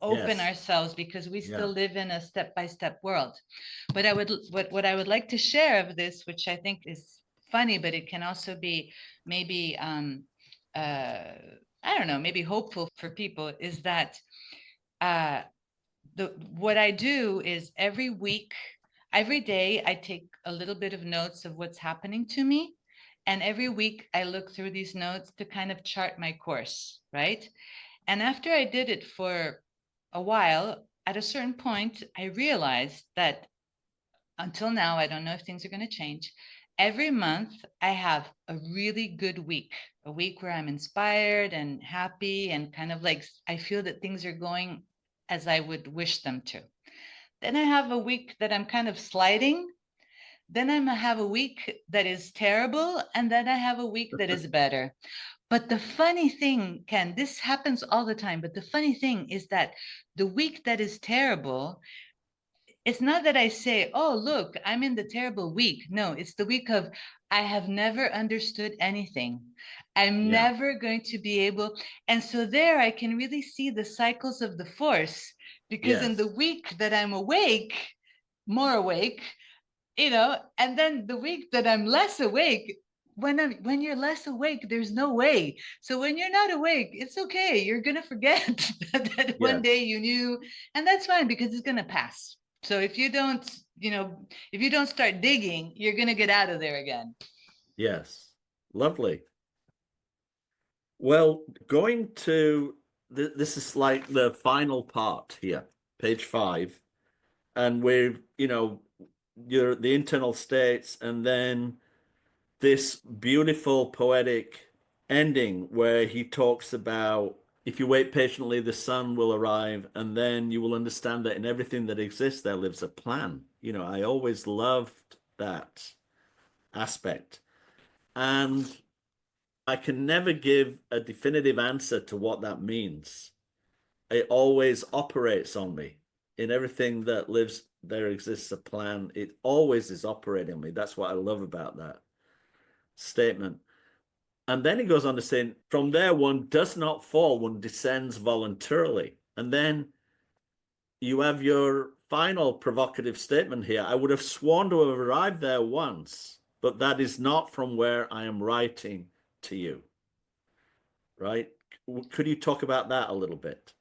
open Yes. ourselves, because we still Yeah. live in a step-by-step world. But what I would like to share of this, which I think is funny, but it can also be maybe uh I don't know, maybe hopeful for people, is that uh, what I do is every week, every day, I take a little bit of notes of what's happening to me. And every week I look through these notes to kind of chart my course, right? And after I did it for a while, at a certain point, I realized that until now, I don't know if things are going to change. Every month, I have a really good week, a week where I'm inspired and happy and kind of like I feel that things are going as I would wish them to. Then I have a week that I'm kind of sliding. Then I have a week that is terrible. And then I have a week that is better. But the funny thing, Ken, this happens all the time. But the funny thing is that the week that is terrible, it's not that I say, oh, look, I'm in the terrible week. No, it's the week of, I have never understood anything. I'm Yeah. never going to be able. And so there I can really see the cycles of the force, because in the Yes. week that I'm awake, more awake, and then the week that I'm less awake, when you're less awake, there's no way. So when you're not awake, it's okay. You're gonna forget that one day Yes. you knew, and that's fine because it's gonna pass. So if you don't, if you don't start digging, you're gonna get out of there again. Yes. Lovely. Well, going to this is like the final part here, page 5, and we're, your the internal states, and then this beautiful poetic ending where he talks about if you wait patiently, the sun will arrive, and then you will understand that in everything that exists, there lives a plan. I always loved that aspect. And I can never give a definitive answer to what that means. It always operates on me. In everything that lives, there exists a plan. It always is operating on me. That's what I love about that statement. And then he goes on to say, from there, one does not fall, one descends voluntarily. And then you have your final provocative statement here. I would have sworn to have arrived there once, but that is not from where I am writing to you. Right? Could you talk about that a little bit?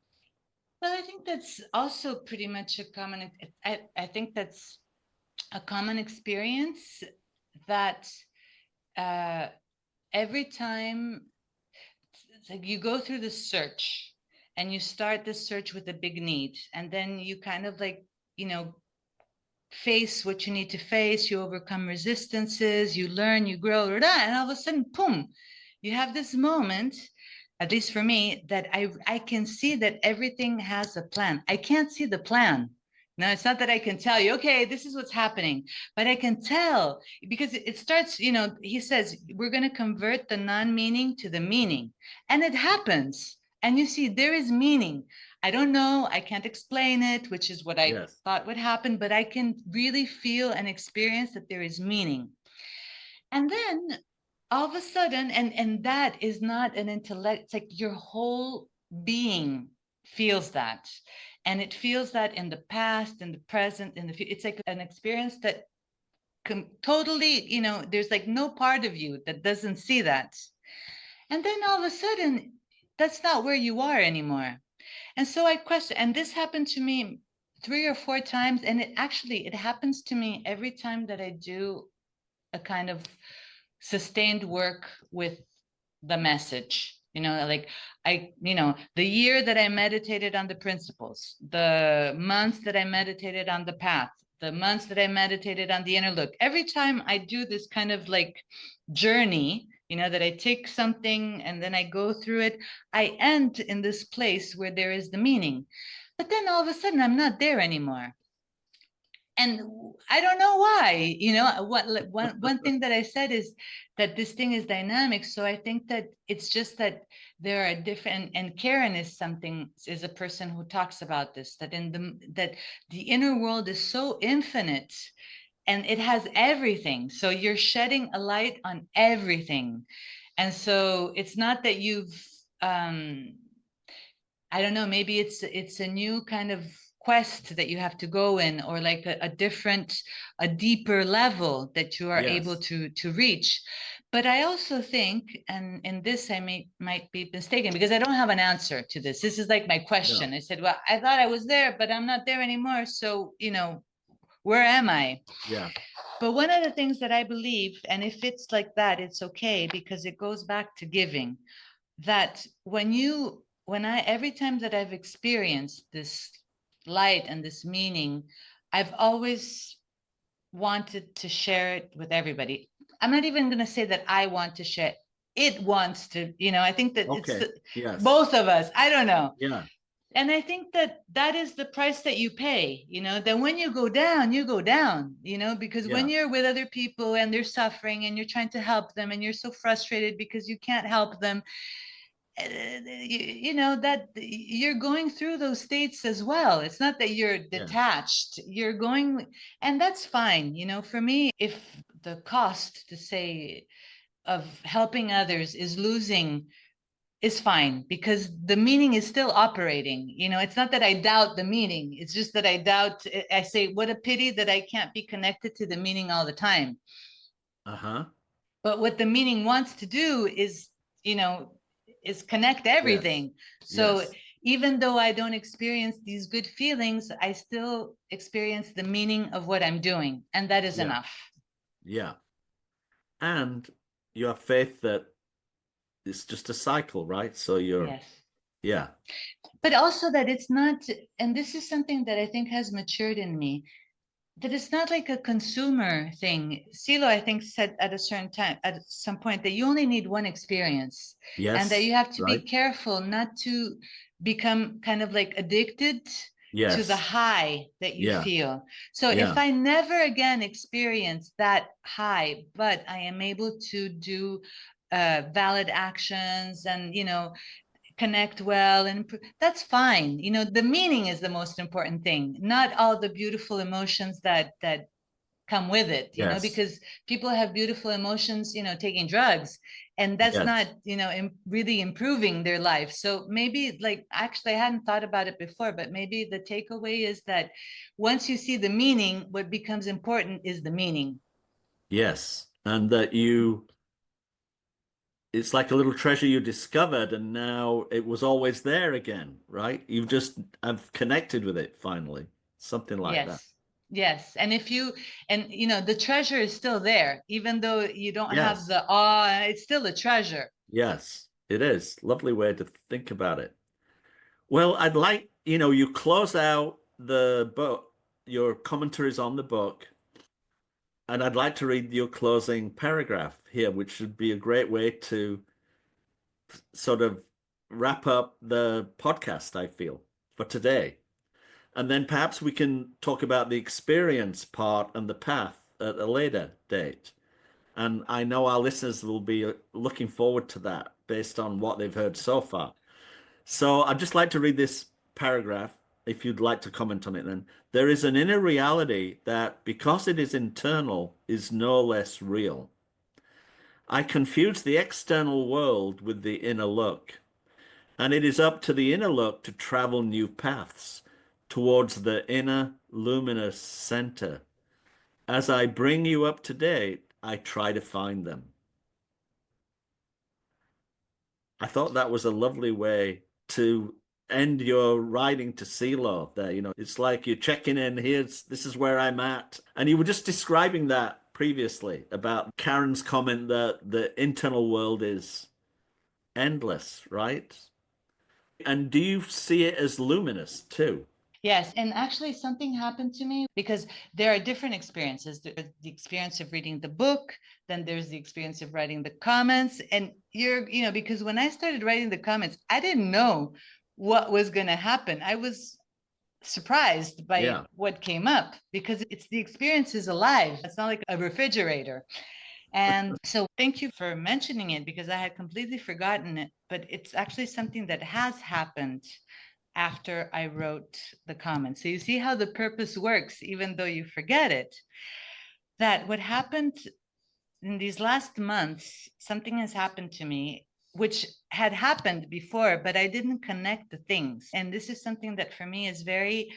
Well, I think that's also pretty much a common. I think that's a common experience, that uh, every time it's like you go through the search, and you start the search with a big need, and then you kind of like, you know face what you need to face, you overcome resistances, you learn, you grow, and all of a sudden, boom, you have this moment, at least for me, that I can see that everything has a plan. I can't see the plan. No, it's not that I can tell you, okay, this is what's happening, but I can tell, because it starts, he says, we're going to convert the non-meaning to the meaning. And it happens. And you see, there is meaning. I don't know, I can't explain it, which is what I Yes. thought would happen, but I can really feel and experience that there is meaning. And then all of a sudden, and that is not an intellect, it's like your whole being feels that. And it feels that in the past, in the present, in the future. It's like an experience that totally, there's like no part of you that doesn't see that. And then all of a sudden, that's not where you are anymore. And so I question, and this happened to me 3 or 4 times. And it happens to me every time that I do a kind of sustained work with the message. Like the year that I meditated on the principles, the months that I meditated on the path, the months that I meditated on the inner look. Every time I do this kind of like journey, that I take something and then I go through it, I end in this place where there is the meaning. But then all of a sudden, I'm not there anymore. And I don't know why. One thing that I said is that this thing is dynamic. So I think that it's just that there are different, and Karen is a person who talks about this, that the inner world is so infinite and it has everything. So you're shedding a light on everything. And so it's not that you've I don't know, maybe it's a new kind of quest that you have to go in, or like a deeper level that you are able Yes. to reach. But I also think, and in this I might be mistaken, because I don't have an answer to this. This is like my question. No. I said, well, I thought I was there, but I'm not there anymore. So, where am I? Yeah. But one of the things that I believe, and if it's like that, it's okay, because it goes back to giving, that every time that I've experienced this light and this meaning, I've always wanted to share it with everybody. I'm not even going to say that I want to share it. Wants to, I think that Okay. Yes. both of us. I don't know. Yeah. And I think that is the price that you pay, that when you go down, because when Yeah. you're with other people and they're suffering and you're trying to help them and you're so frustrated because you can't help them, that you're going through those states as well. It's not that you're Yes. detached, you're going, and that's fine. For me, if the cost, to say, of helping others is fine, because the meaning is still operating. It's not that I doubt the meaning, it's just that I say, what a pity that I can't be connected to the meaning all the time. Uh-huh. But what the meaning wants to do you know is connect Yes. everything. So Yes. even though I don't experience these good feelings, I still experience the meaning of what I'm doing, and that is Yeah. enough. Yeah. And you have faith that it's just a cycle, right? So Yes, yeah. but also that it's not, and this is something that I think has matured in me, that it's not like a consumer thing. Silo, I think, said at a certain time, at some point, that you only need one experience, and that you Yes. have to be Right. careful not to become kind of like addicted to the Yes. high that you Yeah. feel. So if Yeah. I never again experience that high, but I am able to do valid actions and, connect well, and that's fine. The meaning is the most important thing, not all the beautiful emotions that come with it, Yes. because people have beautiful emotions, taking drugs, and that's not, Yes. really improving their life. So maybe, like, actually I hadn't thought about it before, but maybe the takeaway is that once you see the meaning, what becomes important is the meaning. Yes. And that it's like a little treasure you discovered and now it was always there again, right? You've just have connected with it finally. Something like that. Yes. Yes. And the treasure is still there, even though you don't have Yes. the awe, it's still a treasure. Yes, it is. Lovely way to think about it. Well, I'd like, you close out the book, your commentaries on the book, and I'd like to read your closing paragraph here, which would be a great way to sort of wrap up the podcast, I feel, for today. And then perhaps we can talk about the experience part and the path at a later date. And I know our listeners will be looking forward to that based on what they've heard so far. So I'd just like to read this paragraph, if you'd like to comment on it then. There is an inner reality that, because it is internal, is no less real. I confuse the external world with the inner look, and it is up to the inner look to travel new paths towards the inner luminous center. as I bring you up to date, I try to find them. I thought that was a lovely way to end your writing to CeeLo there. It's like you're checking in. This is where I'm at. And you were just describing that previously about Karen's comment that the internal world is endless, right? And do you see it as luminous too? Yes, and actually something happened to me because there are different experiences. There's the experience of reading the book, then there's the experience of writing the comments. And because when I started writing the comments, I didn't know what was going to happen. I was surprised by Yeah. what came up because it's the experience is alive. It's not like a refrigerator. And so thank you for mentioning it because I had completely forgotten it, but it's actually something that has happened after I wrote the comments. So you see how the purpose works, even though you forget it. That what happened in these last months, something has happened to me, which had happened before, but I didn't connect the things. And this is something that for me is very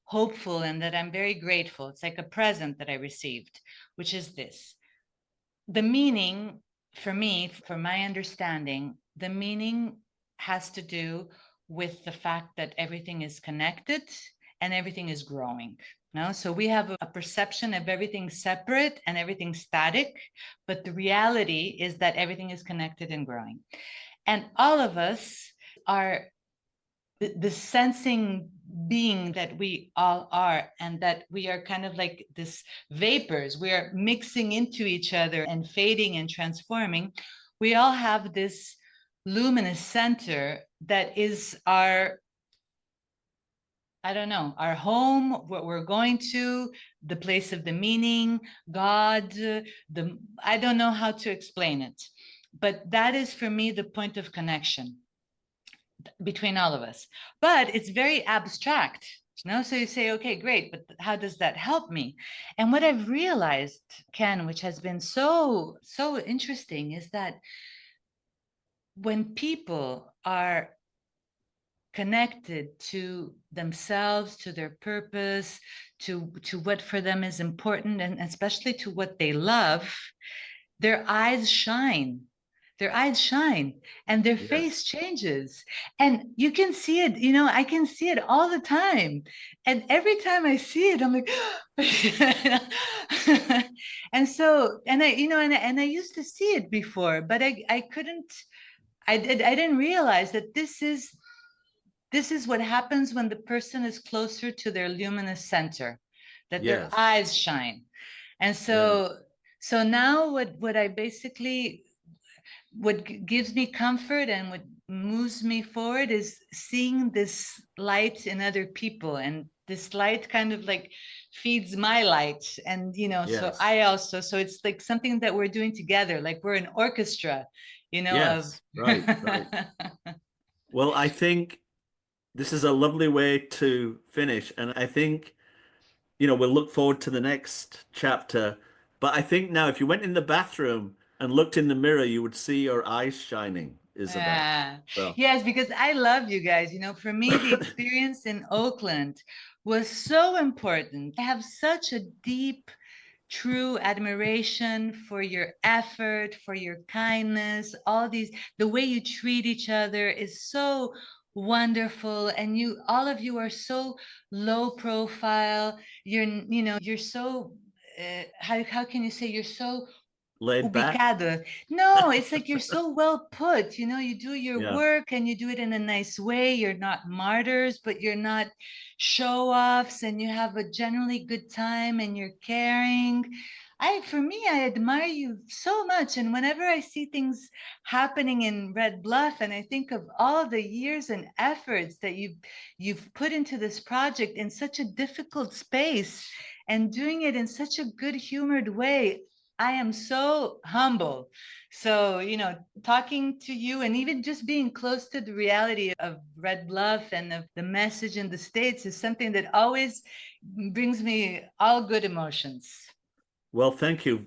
hopeful and that I'm very grateful. It's like a present that I received, which is this. The meaning for me, for my understanding, the meaning has to do with the fact that everything is connected and everything is growing. No? So we have a perception of everything separate and everything static, but the reality is that everything is connected and growing. And all of us are the sensing being that we all are, and that we are kind of like this vapors. We are mixing into each other and fading and transforming. We all have this luminous center that is our, I don't know, our home, what we're going to, the place of the meaning, God, I don't know how to explain it, but that is for me the point of connection between all of us. But it's very abstract. So you say, okay, great, but how does that help me? And what I've realized, Ken, which has been so interesting, is that when people are connected to themselves, to their purpose, to what for them is important, and especially to what they love, their eyes shine. Their eyes shine and their face Yes. changes. And you can see it, I can see it all the time. And every time I see it, I'm like, and so, and I used to see it before, but I couldn't, I didn't realize that this is what happens when the person is closer to their luminous center, that their Yes. eyes shine. And Yeah. so now what I basically, what gives me comfort and what moves me forward is seeing this light in other people, and this light kind of like feeds my light. And so Yes. I also, so it's like something that we're doing together, like we're an orchestra, of Yes. Right. Right. Well, I think this is a lovely way to finish. And I think, we'll look forward to the next chapter. But I think now, if you went in the bathroom and looked in the mirror, you would see your eyes shining, Isabel. Yeah. So, Yes, because I love you guys. For me, the experience in Oakland was so important. I have such a deep, true admiration for your effort, for your kindness, all these, the way you treat each other is so wonderful. And all of you are so low profile. You're so, how can you say, you're so laid back. ubicado. No, it's like you're so well put. You do your Yeah. work and you do it in a nice way. You're not martyrs, but you're not show offs, and you have a generally good time and you're caring. For me, I admire you so much. And whenever I see things happening in Red Bluff, and I think of all the years and efforts that you've put into this project in such a difficult space and doing it in such a good humored way, I am so humble. So, talking to you and even just being close to the reality of Red Bluff and of the message in the States is something that always brings me all good emotions. Well, thank you.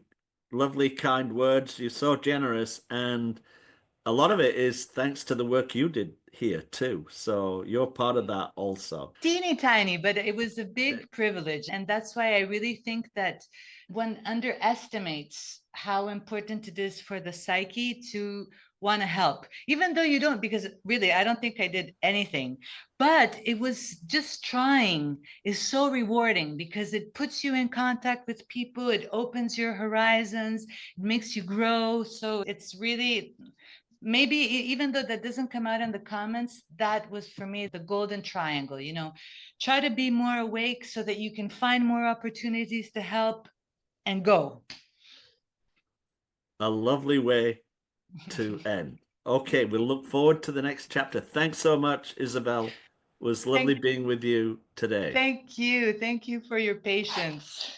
Lovely, kind words. You're so generous. And a lot of it is thanks to the work you did here too. So you're part of that also. Teeny tiny, but it was a big privilege. And that's why I really think that one underestimates how important it is for the psyche to want to help, even though you don't, because really, I don't think I did anything. But it was just trying is so rewarding because it puts you in contact with people, it opens your horizons, it makes you grow. So it's really maybe even though that doesn't come out in the comments, that was for me the golden triangle, try to be more awake so that you can find more opportunities to help and go. A lovely way to end. Okay, we'll look forward to the next chapter. Thanks so much, Isabel. It was lovely thank being with you today. thank you for your patience.